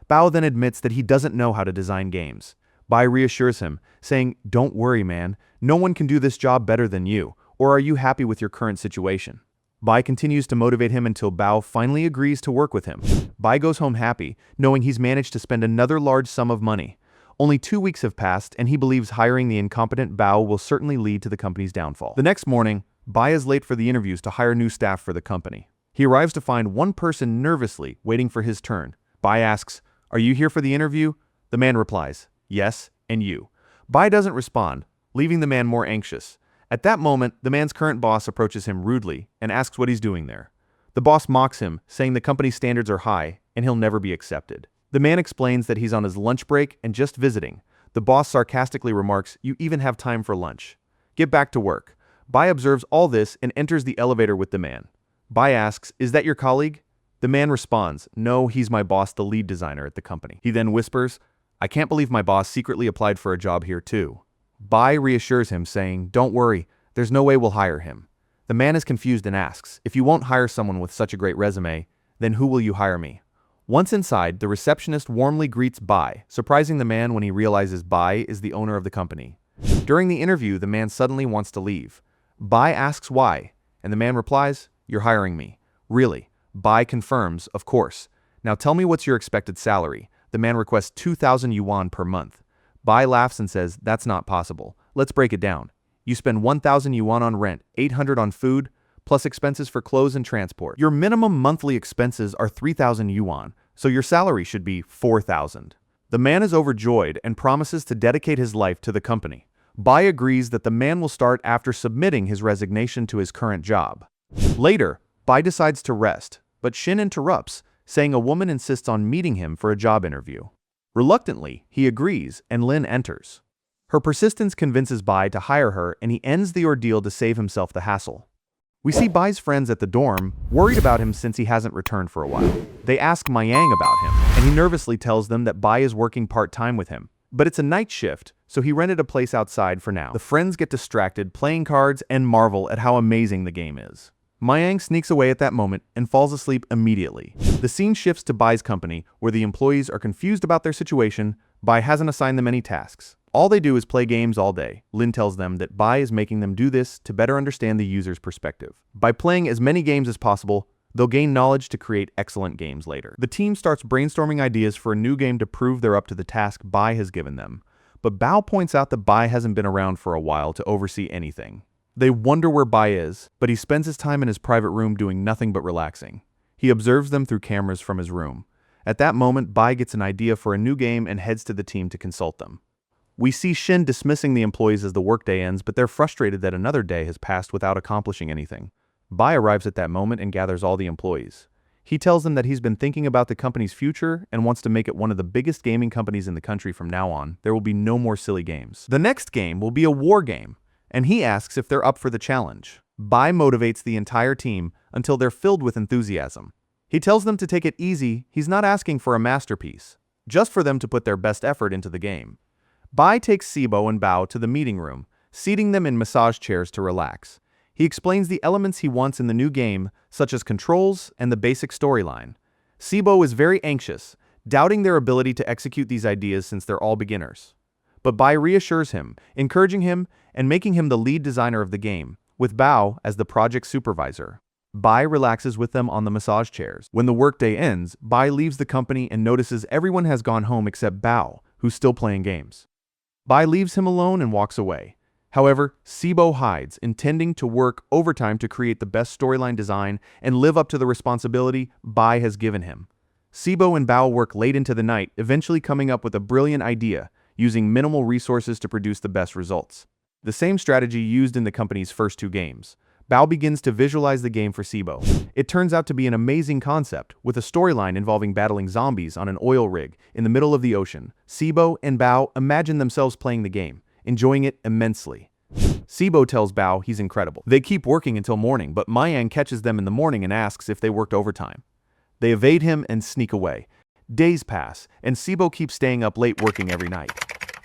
Bao then admits that he doesn't know how to design games. Bai reassures him, saying, "Don't worry, man, no one can do this job better than you, or are you happy with your current situation?" Bai continues to motivate him until Bao finally agrees to work with him. Bai goes home happy, knowing he's managed to spend another large sum of money. Only 2 weeks have passed, and he believes hiring the incompetent Bao will certainly lead to the company's downfall. The next morning, Bai is late for the interviews to hire new staff for the company. He arrives to find one person nervously waiting for his turn. Bai asks, "Are you here for the interview?" The man replies, "Yes, and you." Bai doesn't respond, leaving the man more anxious. At that moment, the man's current boss approaches him rudely and asks what he's doing there. The boss mocks him, saying the company's standards are high and he'll never be accepted. The man explains that he's on his lunch break and just visiting. The boss sarcastically remarks, "You even have time for lunch. Get back to work." Bai observes all this and enters the elevator with the man. Bai asks, "Is that your colleague?" The man responds, "No, he's my boss, the lead designer at the company." He then whispers, "I can't believe my boss secretly applied for a job here too." Bai reassures him, saying, "Don't worry, there's no way we'll hire him." The man is confused and asks, "If you won't hire someone with such a great resume, then who will you hire me?" Once inside, the receptionist warmly greets Bai, surprising the man when he realizes Bai is the owner of the company. During the interview, the man suddenly wants to leave. Bai asks why, and the man replies, "You're hiring me." "Really?" Bai confirms, "Of course. Now tell me what's your expected salary." The man requests 2,000 yuan per month. Bai laughs and says, "That's not possible. Let's break it down. You spend 1,000 yuan on rent, 800 on food, plus expenses for clothes and transport. Your minimum monthly expenses are 3,000 yuan, so your salary should be 4,000. The man is overjoyed and promises to dedicate his life to the company. Bai agrees that the man will start after submitting his resignation to his current job. Later, Bai decides to rest, but Shin interrupts, saying a woman insists on meeting him for a job interview. Reluctantly, he agrees, and Lin enters. Her persistence convinces Bai to hire her, and he ends the ordeal to save himself the hassle. We see Bai's friends at the dorm, worried about him since he hasn't returned for a while. They ask Mayang about him, and he nervously tells them that Bai is working part-time with him. But it's a night shift, so he rented a place outside for now. The friends get distracted, playing cards, and marvel at how amazing the game is. Mayang sneaks away at that moment and falls asleep immediately. The scene shifts to Bai's company, where the employees are confused about their situation. Bai hasn't assigned them any tasks. All they do is play games all day. Lin tells them that Bai is making them do this to better understand the user's perspective. By playing as many games as possible, they'll gain knowledge to create excellent games later. The team starts brainstorming ideas for a new game to prove they're up to the task Bai has given them. But Bao points out that Bai hasn't been around for a while to oversee anything. They wonder where Bai is, but he spends his time in his private room doing nothing but relaxing. He observes them through cameras from his room. At that moment, Bai gets an idea for a new game and heads to the team to consult them. We see Shin dismissing the employees as the workday ends, but they're frustrated that another day has passed without accomplishing anything. Bai arrives at that moment and gathers all the employees. He tells them that he's been thinking about the company's future and wants to make it one of the biggest gaming companies in the country from now on. There will be no more silly games. The next game will be a war game, and he asks if they're up for the challenge. Bai motivates the entire team until they're filled with enthusiasm. He tells them to take it easy. He's not asking for a masterpiece, just for them to put their best effort into the game. Bai takes Sibo and Bao to the meeting room, seating them in massage chairs to relax. He explains the elements he wants in the new game, such as controls and the basic storyline. Sibo is very anxious, doubting their ability to execute these ideas since they're all beginners. But Bai reassures him, encouraging him and making him the lead designer of the game, with Bao as the project supervisor. Bai relaxes with them on the massage chairs. When the workday ends, Bai leaves the company and notices everyone has gone home except Bao, who's still playing games. Bai leaves him alone and walks away. However, Sibo hides, intending to work overtime to create the best storyline design and live up to the responsibility Bai has given him. Sibo and Bao work late into the night, eventually coming up with a brilliant idea, using minimal resources to produce the best results. The same strategy used in the company's first two games. Bao begins to visualize the game for Sibo. It turns out to be an amazing concept, with a storyline involving battling zombies on an oil rig in the middle of the ocean. Sibo and Bao imagine themselves playing the game, enjoying it immensely. Sibo tells Bao he's incredible. They keep working until morning, but Mayang catches them in the morning and asks if they worked overtime. They evade him and sneak away. Days pass, and Sibo keeps staying up late working every night.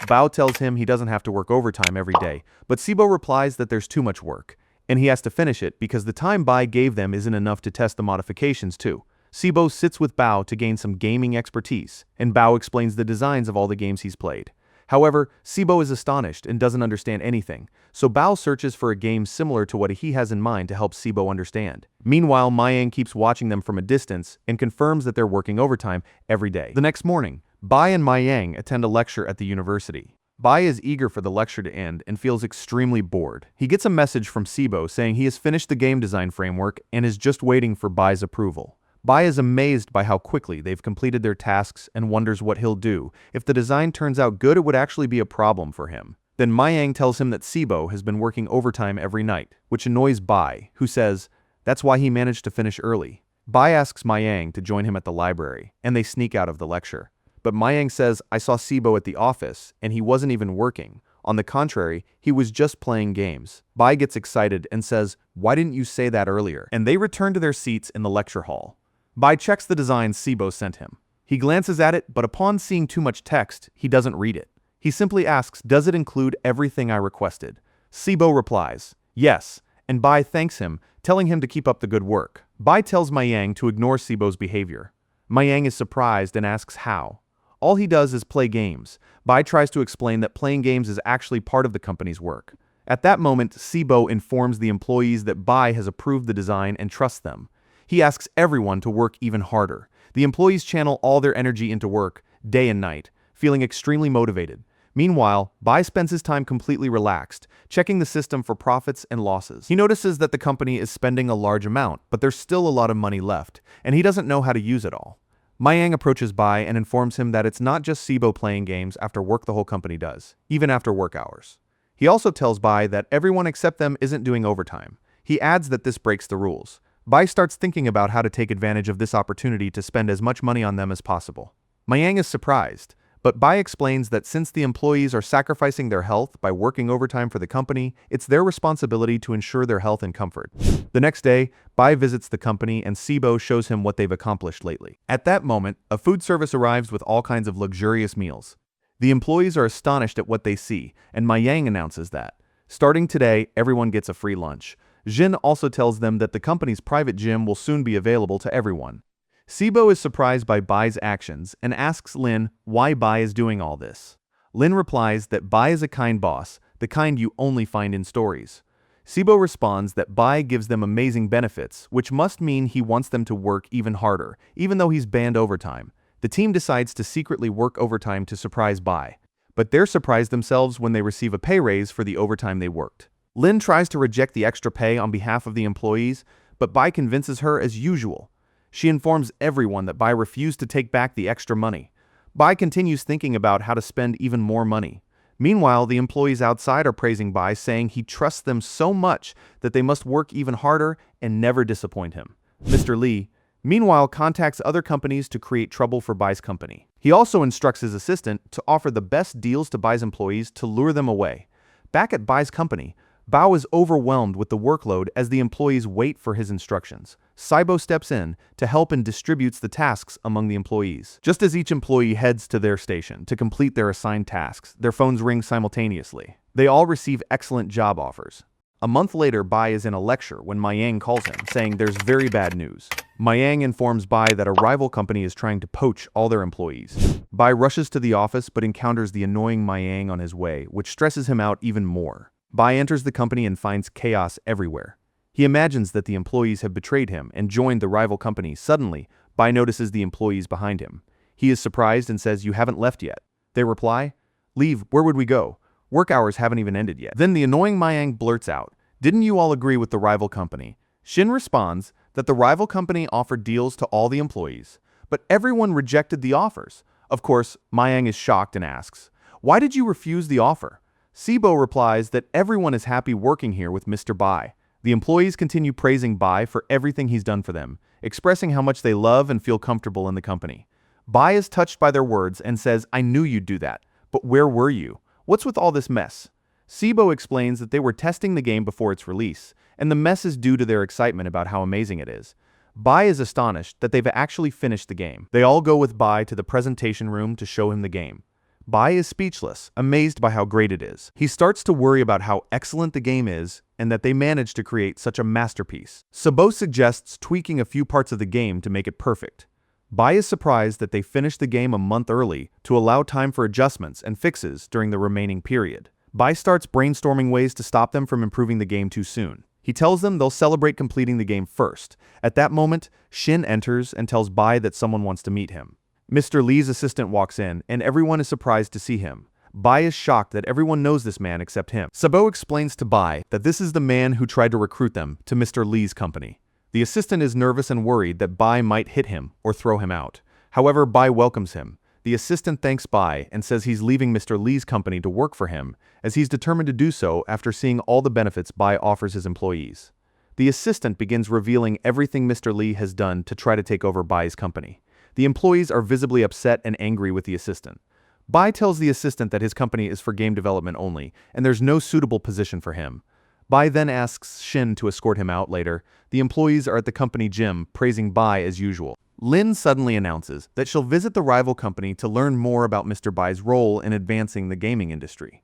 Bao tells him he doesn't have to work overtime every day, but Sibo replies that there's too much work, and he has to finish it because the time Bai gave them isn't enough to test the modifications too. Sibo sits with Bao to gain some gaming expertise, and Bao explains the designs of all the games he's played. However, Sibo is astonished and doesn't understand anything, so Bao searches for a game similar to what he has in mind to help Sibo understand. Meanwhile, Mayang keeps watching them from a distance and confirms that they're working overtime every day. The next morning, Bai and Mayang attend a lecture at the university. Bai is eager for the lecture to end and feels extremely bored. He gets a message from Sibo saying he has finished the game design framework and is just waiting for Bai's approval. Bai is amazed by how quickly they've completed their tasks and wonders what he'll do. If the design turns out good, it would actually be a problem for him. Then Mayang tells him that Sibo has been working overtime every night, which annoys Bai, who says that's why he managed to finish early. Bai asks Mayang to join him at the library, and they sneak out of the lecture. But Mayang says, I saw Sibo at the office, and he wasn't even working. On the contrary, he was just playing games. Bai gets excited and says, why didn't you say that earlier? And they return to their seats in the lecture hall. Bai checks the design Sibo sent him. He glances at it, but upon seeing too much text, he doesn't read it. He simply asks, does it include everything I requested? Sibo replies, yes, and Bai thanks him, telling him to keep up the good work. Bai tells Mayang to ignore Sibo's behavior. Mayang is surprised and asks how. All he does is play games. Bai tries to explain that playing games is actually part of the company's work. At that moment, Sibo informs the employees that Bai has approved the design and trusts them. He asks everyone to work even harder. The employees channel all their energy into work, day and night, feeling extremely motivated. Meanwhile, Bai spends his time completely relaxed, checking the system for profits and losses. He notices that the company is spending a large amount, but there's still a lot of money left, and he doesn't know how to use it all. Mayang approaches Bai and informs him that it's not just Sibo playing games after work the whole company does, even after work hours. He also tells Bai that everyone except them isn't doing overtime. He adds that this breaks the rules. Bai starts thinking about how to take advantage of this opportunity to spend as much money on them as possible. Mayang is surprised, but Bai explains that since the employees are sacrificing their health by working overtime for the company, it's their responsibility to ensure their health and comfort. The next day, Bai visits the company and Sibo shows him what they've accomplished lately. At that moment, a food service arrives with all kinds of luxurious meals. The employees are astonished at what they see, and Mayang announces that, starting today, everyone gets a free lunch. Jin also tells them that the company's private gym will soon be available to everyone. Sibo is surprised by Bai's actions and asks Lin why Bai is doing all this. Lin replies that Bai is a kind boss, the kind you only find in stories. Sibo responds that Bai gives them amazing benefits, which must mean he wants them to work even harder, even though he's banned overtime. The team decides to secretly work overtime to surprise Bai, but they're surprised themselves when they receive a pay raise for the overtime they worked. Lin tries to reject the extra pay on behalf of the employees, but Bai convinces her as usual. She informs everyone that Bai refused to take back the extra money. Bai continues thinking about how to spend even more money. Meanwhile, the employees outside are praising Bai, saying he trusts them so much that they must work even harder and never disappoint him. Mr. Lee, meanwhile, contacts other companies to create trouble for Bai's company. He also instructs his assistant to offer the best deals to Bai's employees to lure them away. Back at Bai's company, Bao is overwhelmed with the workload as the employees wait for his instructions. Sibo steps in to help and distributes the tasks among the employees. Just as each employee heads to their station to complete their assigned tasks, their phones ring simultaneously. They all receive excellent job offers. A month later, Bai is in a lecture when Mayang calls him, saying there's very bad news. Mayang informs Bai that a rival company is trying to poach all their employees. Bai rushes to the office but encounters the annoying Mayang on his way, which stresses him out even more. Bai enters the company and finds chaos everywhere. He imagines that the employees have betrayed him and joined the rival company. Suddenly, Bai notices the employees behind him. He is surprised and says, "You haven't left yet." They reply, "Leave, where would we go? Work hours haven't even ended yet." Then the annoying Mayang blurts out, "Didn't you all agree with the rival company?" Shin responds that the rival company offered deals to all the employees, but everyone rejected the offers. Of course, Mayang is shocked and asks, "Why did you refuse the offer?" Sibo replies that everyone is happy working here with Mr. Bai. The employees continue praising Bai for everything he's done for them, expressing how much they love and feel comfortable in the company. Bai is touched by their words and says, "I knew you'd do that, but where were you? What's with all this mess?" Sibo explains that they were testing the game before its release, and the mess is due to their excitement about how amazing it is. Bai is astonished that they've actually finished the game. They all go with Bai to the presentation room to show him the game. Bai is speechless, amazed by how great it is. He starts to worry about how excellent the game is and that they managed to create such a masterpiece. Sibo suggests tweaking a few parts of the game to make it perfect. Bai is surprised that they finished the game a month early to allow time for adjustments and fixes during the remaining period. Bai starts brainstorming ways to stop them from improving the game too soon. He tells them they'll celebrate completing the game first. At that moment, Shin enters and tells Bai that someone wants to meet him. Mr. Lee's assistant walks in, and everyone is surprised to see him. Bai is shocked that everyone knows this man except him. Sibo explains to Bai that this is the man who tried to recruit them to Mr. Lee's company. The assistant is nervous and worried that Bai might hit him or throw him out. However, Bai welcomes him. The assistant thanks Bai and says he's leaving Mr. Lee's company to work for him, as he's determined to do so after seeing all the benefits Bai offers his employees. The assistant begins revealing everything Mr. Lee has done to try to take over Bai's company. The employees are visibly upset and angry with the assistant. Bai tells the assistant that his company is for game development only, and there's no suitable position for him. Bai then asks Shin to escort him out later. The employees are at the company gym, praising Bai as usual. Lin suddenly announces that she'll visit the rival company to learn more about Mr. Bai's role in advancing the gaming industry.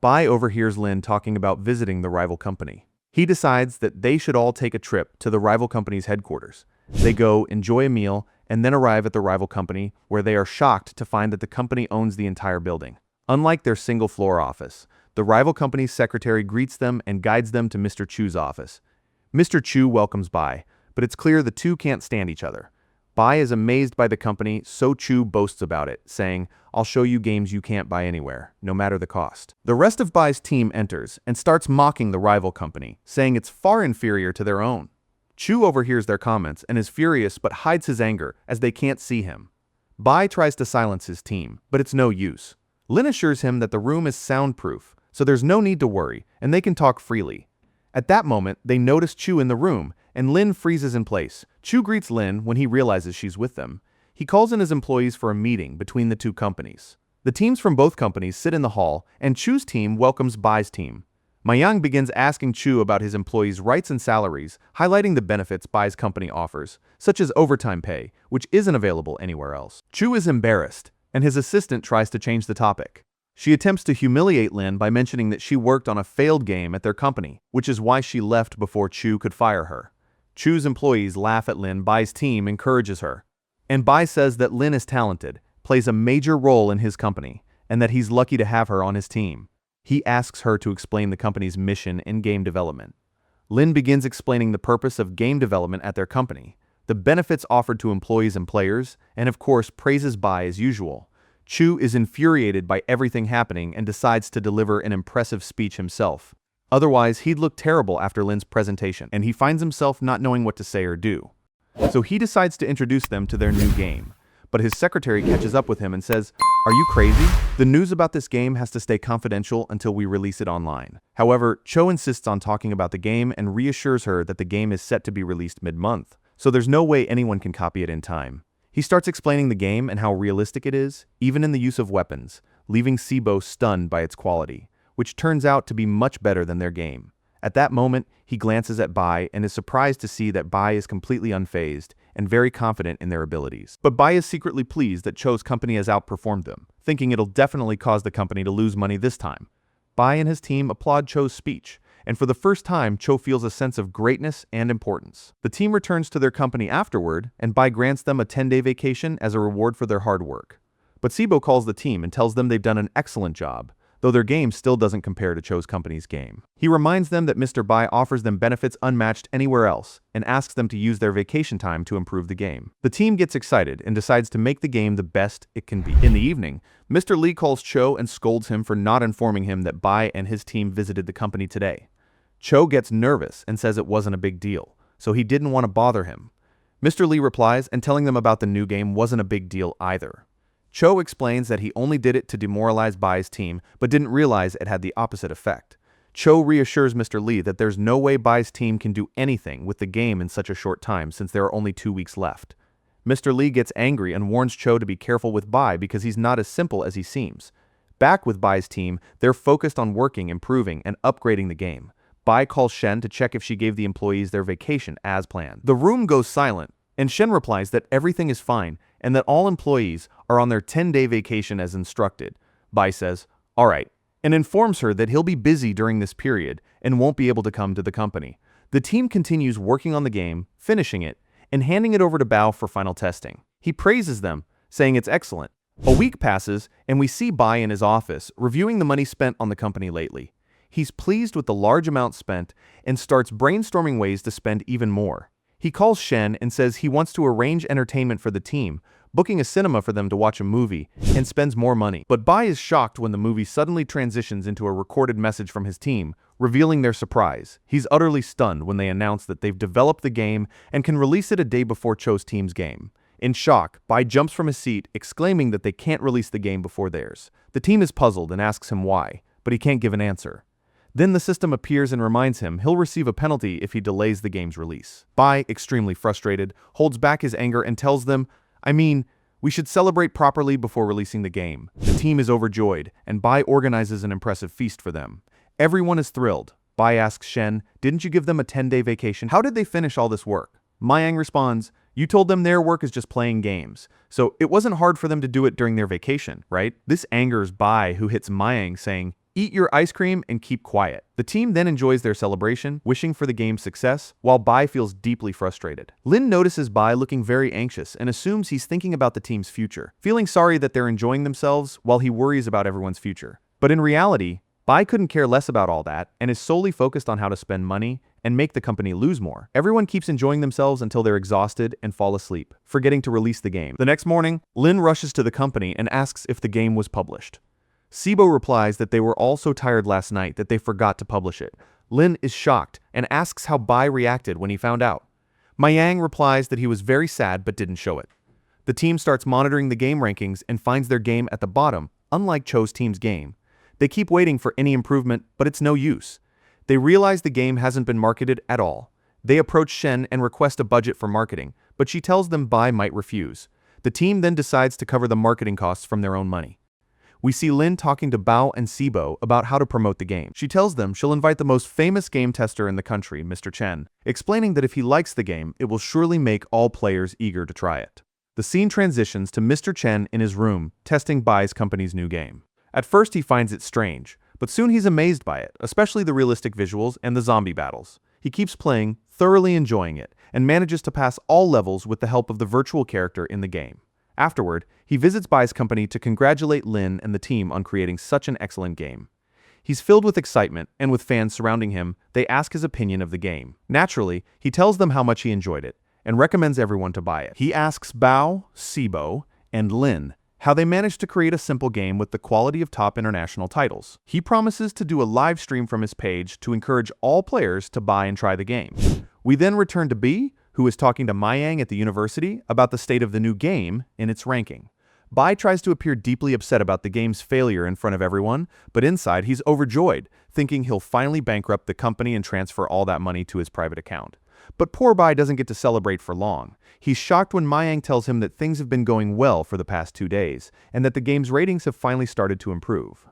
Bai overhears Lin talking about visiting the rival company. He decides that they should all take a trip to the rival company's headquarters. They go, enjoy a meal, and then arrive at the rival company, where they are shocked to find that the company owns the entire building. Unlike their single-floor office, the rival company's secretary greets them and guides them to Mr. Chu's office. Mr. Chu welcomes Bai, but it's clear the two can't stand each other. Bai is amazed by the company, so Chu boasts about it, saying, "I'll show you games you can't buy anywhere, no matter the cost." The rest of Bai's team enters and starts mocking the rival company, saying it's far inferior to their own. Chu overhears their comments and is furious but hides his anger as they can't see him. Bai tries to silence his team, but it's no use. Lin assures him that the room is soundproof, so there's no need to worry, and they can talk freely. At that moment, they notice Chu in the room, and Lin freezes in place. Chu greets Lin when he realizes she's with them. He calls in his employees for a meeting between the two companies. The teams from both companies sit in the hall, and Chu's team welcomes Bai's team. Mayang begins asking Chu about his employees' rights and salaries, highlighting the benefits Bai's company offers, such as overtime pay, which isn't available anywhere else. Chu is embarrassed, and his assistant tries to change the topic. She attempts to humiliate Lin by mentioning that she worked on a failed game at their company, which is why she left before Chu could fire her. Chu's employees laugh at Lin. Bai's team encourages her. And Bai says that Lin is talented, plays a major role in his company, and that he's lucky to have her on his team. He asks her to explain the company's mission in game development. Lin begins explaining the purpose of game development at their company, the benefits offered to employees and players, and of course praises Bai as usual. Chu is infuriated by everything happening and decides to deliver an impressive speech himself. Otherwise, he'd look terrible after Lin's presentation, and he finds himself not knowing what to say or do. So he decides to introduce them to their new game. But his secretary catches up with him and says, "Are you crazy? The news about this game has to stay confidential until we release it online." However, Cho insists on talking about the game and reassures her that the game is set to be released mid-month, so there's no way anyone can copy it in time. He starts explaining the game and how realistic it is, even in the use of weapons, leaving Sibo stunned by its quality, which turns out to be much better than their game. At that moment, he glances at Bai and is surprised to see that Bai is completely unfazed and very confident in their abilities. But Bai is secretly pleased that Cho's company has outperformed them, thinking it'll definitely cause the company to lose money this time. Bai and his team applaud Cho's speech, and for the first time, Cho feels a sense of greatness and importance. The team returns to their company afterward, and Bai grants them a 10-day vacation as a reward for their hard work. But Sibo calls the team and tells them they've done an excellent job, though their game still doesn't compare to Cho's company's game. He reminds them that Mr. Bai offers them benefits unmatched anywhere else, and asks them to use their vacation time to improve the game. The team gets excited and decides to make the game the best it can be. In the evening, Mr. Lee calls Cho and scolds him for not informing him that Bai and his team visited the company today. Cho gets nervous and says it wasn't a big deal, so he didn't want to bother him. Mr. Lee replies and telling them about the new game wasn't a big deal either. Cho explains that he only did it to demoralize Bai's team, but didn't realize it had the opposite effect. Cho reassures Mr. Lee that there's no way Bai's team can do anything with the game in such a short time since there are only 2 weeks left. Mr. Lee gets angry and warns Cho to be careful with Bai because he's not as simple as he seems. Back with Bai's team, they're focused on working, improving, and upgrading the game. Bai calls Shen to check if she gave the employees their vacation as planned. The room goes silent, and Shen replies that everything is fine and that all employees are on their 10-day vacation as instructed. Bai says, "All right," and informs her that he'll be busy during this period and won't be able to come to the company. The team continues working on the game, finishing it, and handing it over to Bao for final testing. He praises them, saying it's excellent. A week passes, and we see Bai in his office, reviewing the money spent on the company lately. He's pleased with the large amount spent and starts brainstorming ways to spend even more. He calls Shen and says he wants to arrange entertainment for the team, booking a cinema for them to watch a movie, and spends more money. But Bai is shocked when the movie suddenly transitions into a recorded message from his team, revealing their surprise. He's utterly stunned when they announce that they've developed the game and can release it a day before Cho's team's game. In shock, Bai jumps from his seat, exclaiming that they can't release the game before theirs. The team is puzzled and asks him why, but he can't give an answer. Then the system appears and reminds him he'll receive a penalty if he delays the game's release. Bai, extremely frustrated, holds back his anger and tells them, we should celebrate properly before releasing the game. The team is overjoyed, and Bai organizes an impressive feast for them. Everyone is thrilled. Bai asks Shen, "Didn't you give them a 10-day vacation? How did they finish all this work?" Mayang responds, "You told them their work is just playing games, so it wasn't hard for them to do it during their vacation, right?" This angers Bai, who hits Mayang, saying, "Eat your ice cream and keep quiet." The team then enjoys their celebration, wishing for the game's success, while Bai feels deeply frustrated. Lin notices Bai looking very anxious and assumes he's thinking about the team's future, feeling sorry that they're enjoying themselves while he worries about everyone's future. But in reality, Bai couldn't care less about all that and is solely focused on how to spend money and make the company lose more. Everyone keeps enjoying themselves until they're exhausted and fall asleep, forgetting to release the game. The next morning, Lin rushes to the company and asks if the game was published. Sibo replies that they were all so tired last night that they forgot to publish it. Lin is shocked and asks how Bai reacted when he found out. Mayang replies that he was very sad but didn't show it. The team starts monitoring the game rankings and finds their game at the bottom, unlike Cho's team's game. They keep waiting for any improvement, but it's no use. They realize the game hasn't been marketed at all. They approach Shen and request a budget for marketing, but she tells them Bai might refuse. The team then decides to cover the marketing costs from their own money. We see Lin talking to Bao and Sibo about how to promote the game. She tells them she'll invite the most famous game tester in the country, Mr. Chen, explaining that if he likes the game, it will surely make all players eager to try it. The scene transitions to Mr. Chen in his room, testing Bai's company's new game. At first he finds it strange, but soon he's amazed by it, especially the realistic visuals and the zombie battles. He keeps playing, thoroughly enjoying it, and manages to pass all levels with the help of the virtual character in the game. Afterward, he visits Bai's company to congratulate Lin and the team on creating such an excellent game. He's filled with excitement, and with fans surrounding him, they ask his opinion of the game. Naturally, he tells them how much he enjoyed it, and recommends everyone to buy it. He asks Bao, Sibo, and Lin how they managed to create a simple game with the quality of top international titles. He promises to do a live stream from his page to encourage all players to buy and try the game. We then return to B, who is talking to Mayang at the university about the state of the new game in its ranking. Bai tries to appear deeply upset about the game's failure in front of everyone, but inside he's overjoyed, thinking he'll finally bankrupt the company and transfer all that money to his private account. But poor Bai doesn't get to celebrate for long. He's shocked when Mayang tells him that things have been going well for the past 2 days, and that the game's ratings have finally started to improve.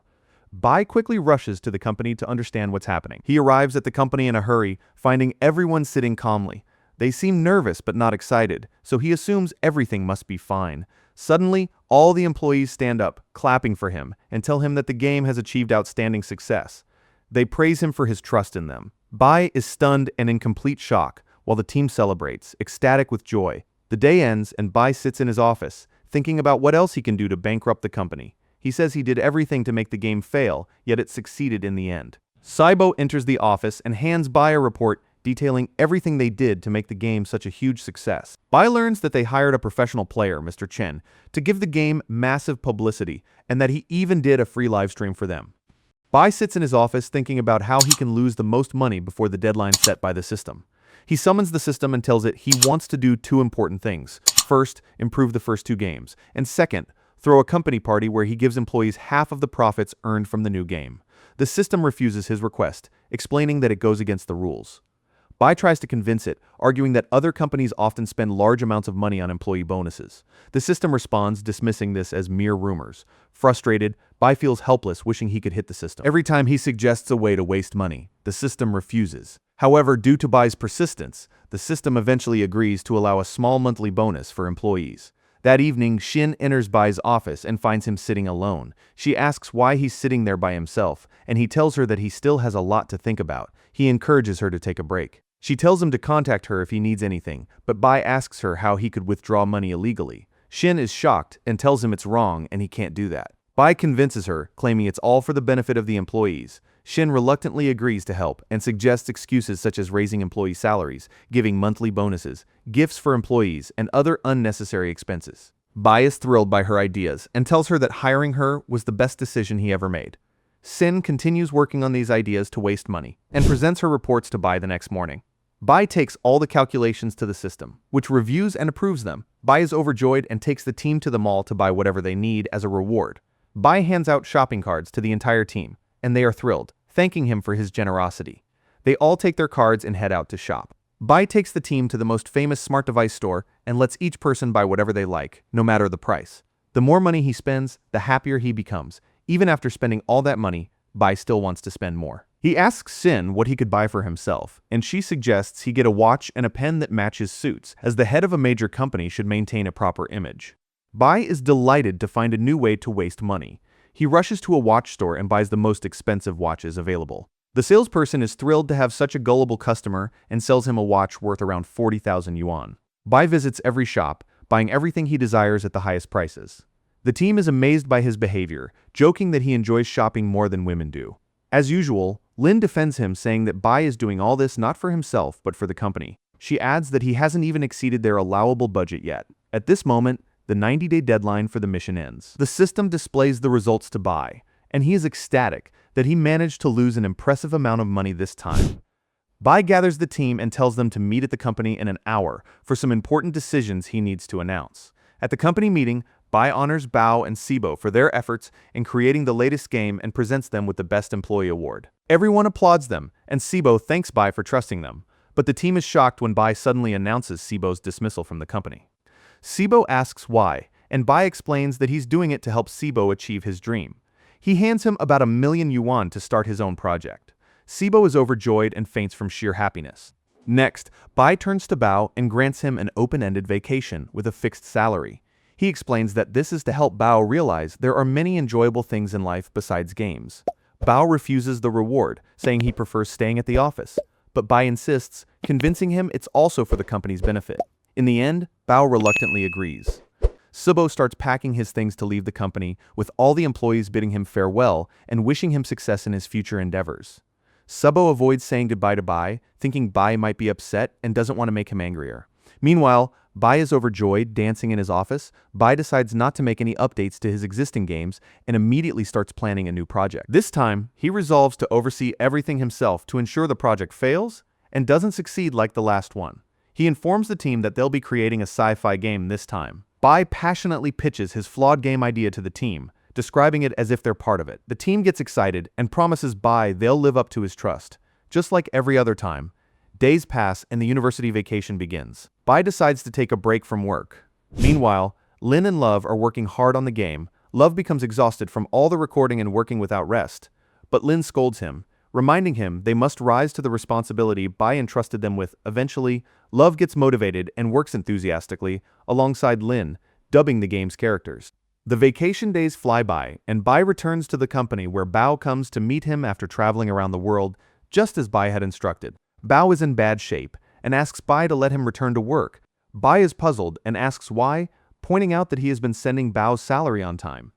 Bai quickly rushes to the company to understand what's happening. He arrives at the company in a hurry, finding everyone sitting calmly. They seem nervous but not excited, so he assumes everything must be fine. Suddenly, all the employees stand up, clapping for him, and tell him that the game has achieved outstanding success. They praise him for his trust in them. Bai is stunned and in complete shock, while the team celebrates, ecstatic with joy. The day ends, and Bai sits in his office, thinking about what else he can do to bankrupt the company. He says he did everything to make the game fail, yet it succeeded in the end. Sibo enters the office and hands Bai a report detailing everything they did to make the game such a huge success. Bai learns that they hired a professional player, Mr. Chen, to give the game massive publicity, and that he even did a free livestream for them. Bai sits in his office thinking about how he can lose the most money before the deadline set by the system. He summons the system and tells it he wants to do 2 important things. First, improve the first 2 games, and second, throw a company party where he gives employees half of the profits earned from the new game. The system refuses his request, explaining that it goes against the rules. Bai tries to convince it, arguing that other companies often spend large amounts of money on employee bonuses. The system responds, dismissing this as mere rumors. Frustrated, Bai feels helpless, wishing he could hit the system. Every time he suggests a way to waste money, the system refuses. However, due to Bai's persistence, the system eventually agrees to allow a small monthly bonus for employees. That evening, Xin enters Bai's office and finds him sitting alone. She asks why he's sitting there by himself, and he tells her that he still has a lot to think about. He encourages her to take a break. She tells him to contact her if he needs anything, but Bai asks her how he could withdraw money illegally. Xin is shocked and tells him it's wrong and he can't do that. Bai convinces her, claiming it's all for the benefit of the employees. Xin reluctantly agrees to help and suggests excuses such as raising employee salaries, giving monthly bonuses, gifts for employees, and other unnecessary expenses. Bai is thrilled by her ideas and tells her that hiring her was the best decision he ever made. Xin continues working on these ideas to waste money and presents her reports to Bai the next morning. Bai takes all the calculations to the system, which reviews and approves them. Bai is overjoyed and takes the team to the mall to buy whatever they need as a reward. Bai hands out shopping cards to the entire team, and they are thrilled, thanking him for his generosity. They all take their cards and head out to shop. Bai takes the team to the most famous smart device store and lets each person buy whatever they like, no matter the price. The more money he spends, the happier he becomes. Even after spending all that money, Bai still wants to spend more. He asks Xin what he could buy for himself, and she suggests he get a watch and a pen that matches suits, as the head of a major company should maintain a proper image. Bai is delighted to find a new way to waste money. He rushes to a watch store and buys the most expensive watches available. The salesperson is thrilled to have such a gullible customer and sells him a watch worth around 40,000 yuan. Bai visits every shop, buying everything he desires at the highest prices. The team is amazed by his behavior, joking that he enjoys shopping more than women do. As usual, Lin defends him, saying that Bai is doing all this not for himself but for the company. She adds that he hasn't even exceeded their allowable budget yet. At this moment, the 90-day deadline for the mission ends. The system displays the results to Bai, and he is ecstatic that he managed to lose an impressive amount of money this time. Bai gathers the team and tells them to meet at the company in an hour for some important decisions he needs to announce. At the company meeting, Bai honors Bao and Sibo for their efforts in creating the latest game and presents them with the Best Employee Award. Everyone applauds them, and Sibo thanks Bai for trusting them, but the team is shocked when Bai suddenly announces Sibo's dismissal from the company. Sibo asks why, and Bai explains that he's doing it to help Sibo achieve his dream. He hands him about 1,000,000 yuan to start his own project. Sibo is overjoyed and faints from sheer happiness. Next, Bai turns to Bao and grants him an open-ended vacation with a fixed salary. He explains that this is to help Bao realize there are many enjoyable things in life besides games. Bao refuses the reward, saying he prefers staying at the office, but Bai insists, convincing him it's also for the company's benefit. In the end, Bao reluctantly agrees. Subo starts packing his things to leave the company, with all the employees bidding him farewell and wishing him success in his future endeavors. Subo avoids saying goodbye to Bai, thinking Bai might be upset and doesn't want to make him angrier. Meanwhile, Bai is overjoyed, dancing in his office. Bai decides not to make any updates to his existing games and immediately starts planning a new project. This time, he resolves to oversee everything himself to ensure the project fails and doesn't succeed like the last one. He informs the team that they'll be creating a sci-fi game this time. Bai passionately pitches his flawed game idea to the team, describing it as if they're part of it. The team gets excited and promises Bai they'll live up to his trust. Just like every other time, days pass and the university vacation begins. Bai decides to take a break from work. Meanwhile, Lin and Love are working hard on the game. Love becomes exhausted from all the recording and working without rest, but Lin scolds him, reminding him they must rise to the responsibility Bai entrusted them with. Eventually, Love gets motivated and works enthusiastically alongside Lin, dubbing the game's characters. The vacation days fly by, and Bai returns to the company where Bao comes to meet him after traveling around the world, just as Bai had instructed. Bao is in bad shape and asks Bai to let him return to work. Bai is puzzled and asks why, pointing out that he has been sending Bao's salary on time.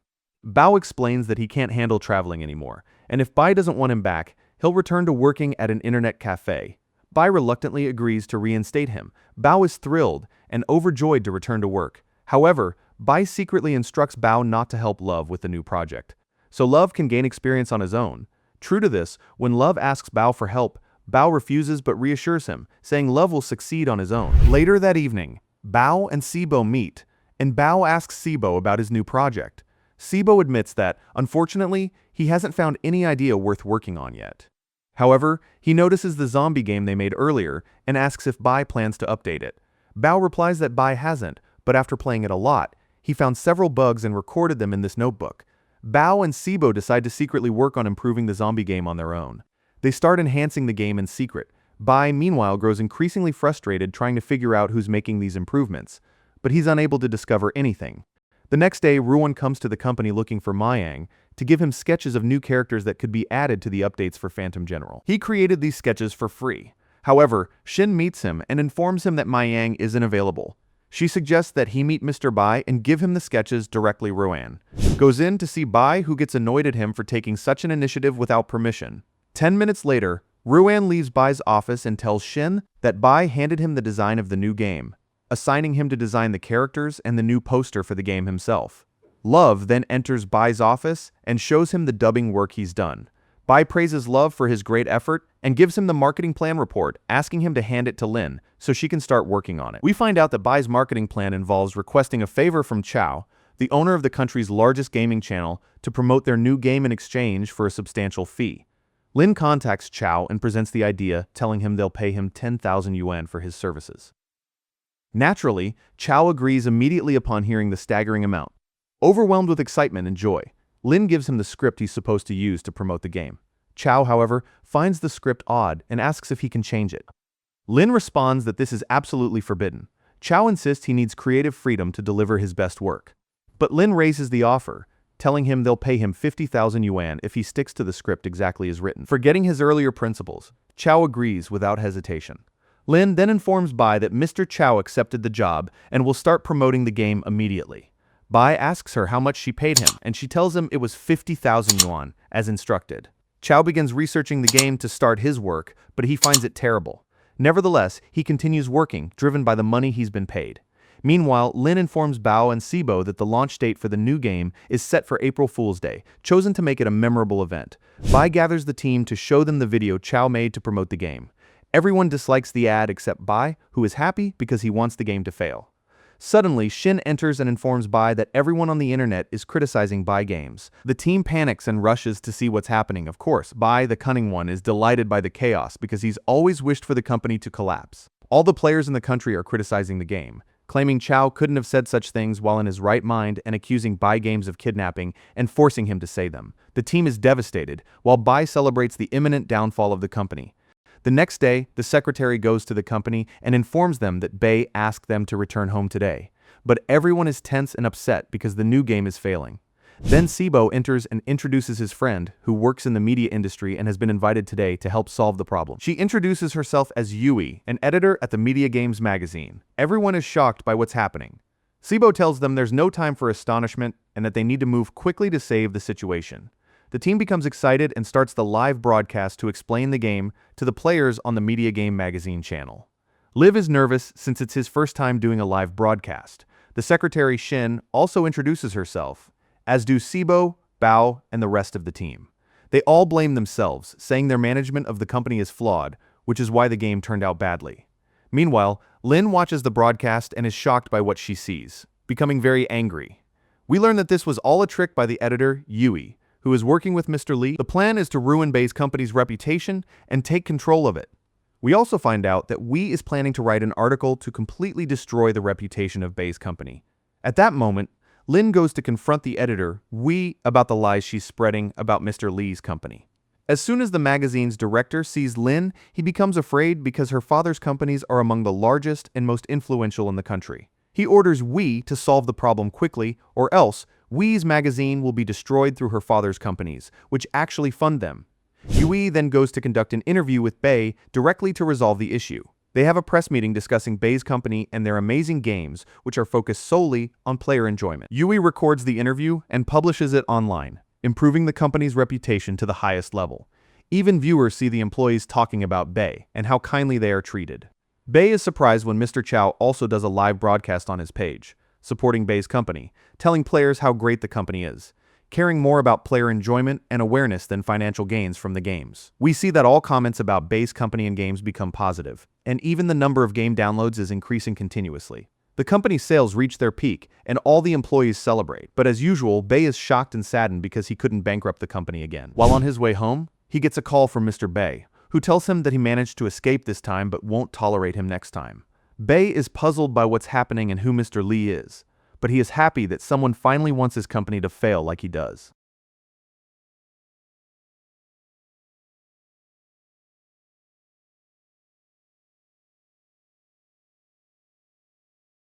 Bao explains that he can't handle traveling anymore, and if Bai doesn't want him back, he'll return to working at an internet cafe. Bai reluctantly agrees to reinstate him. Bao is thrilled and overjoyed to return to work. However, Bai secretly instructs Bao not to help Love with the new project, so Love can gain experience on his own. True to this, when Love asks Bao for help, Bao refuses but reassures him, saying Love will succeed on his own. Later that evening, Bao and Sibo meet, and Bao asks Sibo about his new project. Sibo admits that, unfortunately, he hasn't found any idea worth working on yet. However, he notices the zombie game they made earlier and asks if Bai plans to update it. Bao replies that Bai hasn't, but after playing it a lot, he found several bugs and recorded them in this notebook. Bao and Sibo decide to secretly work on improving the zombie game on their own. They start enhancing the game in secret. Bai, meanwhile, grows increasingly frustrated trying to figure out who's making these improvements, but he's unable to discover anything. The next day, Ruan comes to the company looking for Mayang to give him sketches of new characters that could be added to the updates for Phantom General. He created these sketches for free. However, Shin meets him and informs him that Mayang isn't available. She suggests that he meet Mr. Bai and give him the sketches directly. Ruan goes in to see Bai, who gets annoyed at him for taking such an initiative without permission. 10 minutes later, Ruan leaves Bai's office and tells Shin that Bai handed him the design of the new game, assigning him to design the characters and the new poster for the game himself. Love then enters Bai's office and shows him the dubbing work he's done. Bai praises Love for his great effort and gives him the marketing plan report, asking him to hand it to Lin so she can start working on it. We find out that Bai's marketing plan involves requesting a favor from Chao, the owner of the country's largest gaming channel, to promote their new game in exchange for a substantial fee. Lin contacts Chao and presents the idea, telling him they'll pay him 10,000 yuan for his services. Naturally, Chao agrees immediately upon hearing the staggering amount. Overwhelmed with excitement and joy, Lin gives him the script he's supposed to use to promote the game. Chao, however, finds the script odd and asks if he can change it. Lin responds that this is absolutely forbidden. Chao insists he needs creative freedom to deliver his best work. But Lin raises the offer, telling him they'll pay him 50,000 yuan if he sticks to the script exactly as written. Forgetting his earlier principles, Chao agrees without hesitation. Lin then informs Bai that Mr. Chao accepted the job and will start promoting the game immediately. Bai asks her how much she paid him, and she tells him it was 50,000 yuan, as instructed. Chao begins researching the game to start his work, but he finds it terrible. Nevertheless, he continues working, driven by the money he's been paid. Meanwhile, Lin informs Bao and Sibo that the launch date for the new game is set for April Fool's Day, chosen to make it a memorable event. Bai gathers the team to show them the video Chao made to promote the game. Everyone dislikes the ad except Bai, who is happy because he wants the game to fail. Suddenly, Shin enters and informs Bai that everyone on the internet is criticizing Bai games. The team panics and rushes to see what's happening. Of course, Bai, the cunning one, is delighted by the chaos because he's always wished for the company to collapse. All the players in the country are criticizing the game, claiming Chao couldn't have said such things while in his right mind and accusing Bai Games of kidnapping and forcing him to say them. The team is devastated, while Bai celebrates the imminent downfall of the company. The next day, the secretary goes to the company and informs them that Bai asked them to return home today. But everyone is tense and upset because the new game is failing. Then Sibo enters and introduces his friend, who works in the media industry and has been invited today to help solve the problem. She introduces herself as Yui, an editor at the Media Games magazine. Everyone is shocked by what's happening. Sibo tells them there's no time for astonishment and that they need to move quickly to save the situation. The team becomes excited and starts the live broadcast to explain the game to the players on the Media Game Magazine channel. Liv is nervous since it's his first time doing a live broadcast. The secretary Shin also introduces herself, as do Sibo, Bao, and the rest of the team. They all blame themselves, saying their management of the company is flawed, which is why the game turned out badly. Meanwhile, Lin watches the broadcast and is shocked by what she sees, becoming very angry. We learn that this was all a trick by the editor, Yui, who is working with Mr. Lee. The plan is to ruin Bei's company's reputation and take control of it. We also find out that Wee is planning to write an article to completely destroy the reputation of Bei's company. At that moment, Lin goes to confront the editor, Wee, about the lies she's spreading about Mr. Lee's company. As soon as the magazine's director sees Lin, he becomes afraid because her father's companies are among the largest and most influential in the country. He orders Wee to solve the problem quickly, or else Wee's magazine will be destroyed through her father's companies, which actually fund them. Yui then goes to conduct an interview with Bei directly to resolve the issue. They have a press meeting discussing Bei's company and their amazing games, which are focused solely on player enjoyment. Yui records the interview and publishes it online, improving the company's reputation to the highest level. Even viewers see the employees talking about Bei and how kindly they are treated. Bei is surprised when Mr. Chow also does a live broadcast on his page, supporting Bei's company, telling players how great the company is, caring more about player enjoyment and awareness than financial gains from the games. We see that all comments about Bei's company and games become positive, and even the number of game downloads is increasing continuously. The company's sales reach their peak, and all the employees celebrate, but as usual, Bei is shocked and saddened because he couldn't bankrupt the company again. While on his way home, he gets a call from Mr. Bei, who tells him that he managed to escape this time but won't tolerate him next time. Bei is puzzled by what's happening and who Mr. Lee is, but he is happy that someone finally wants his company to fail like he does.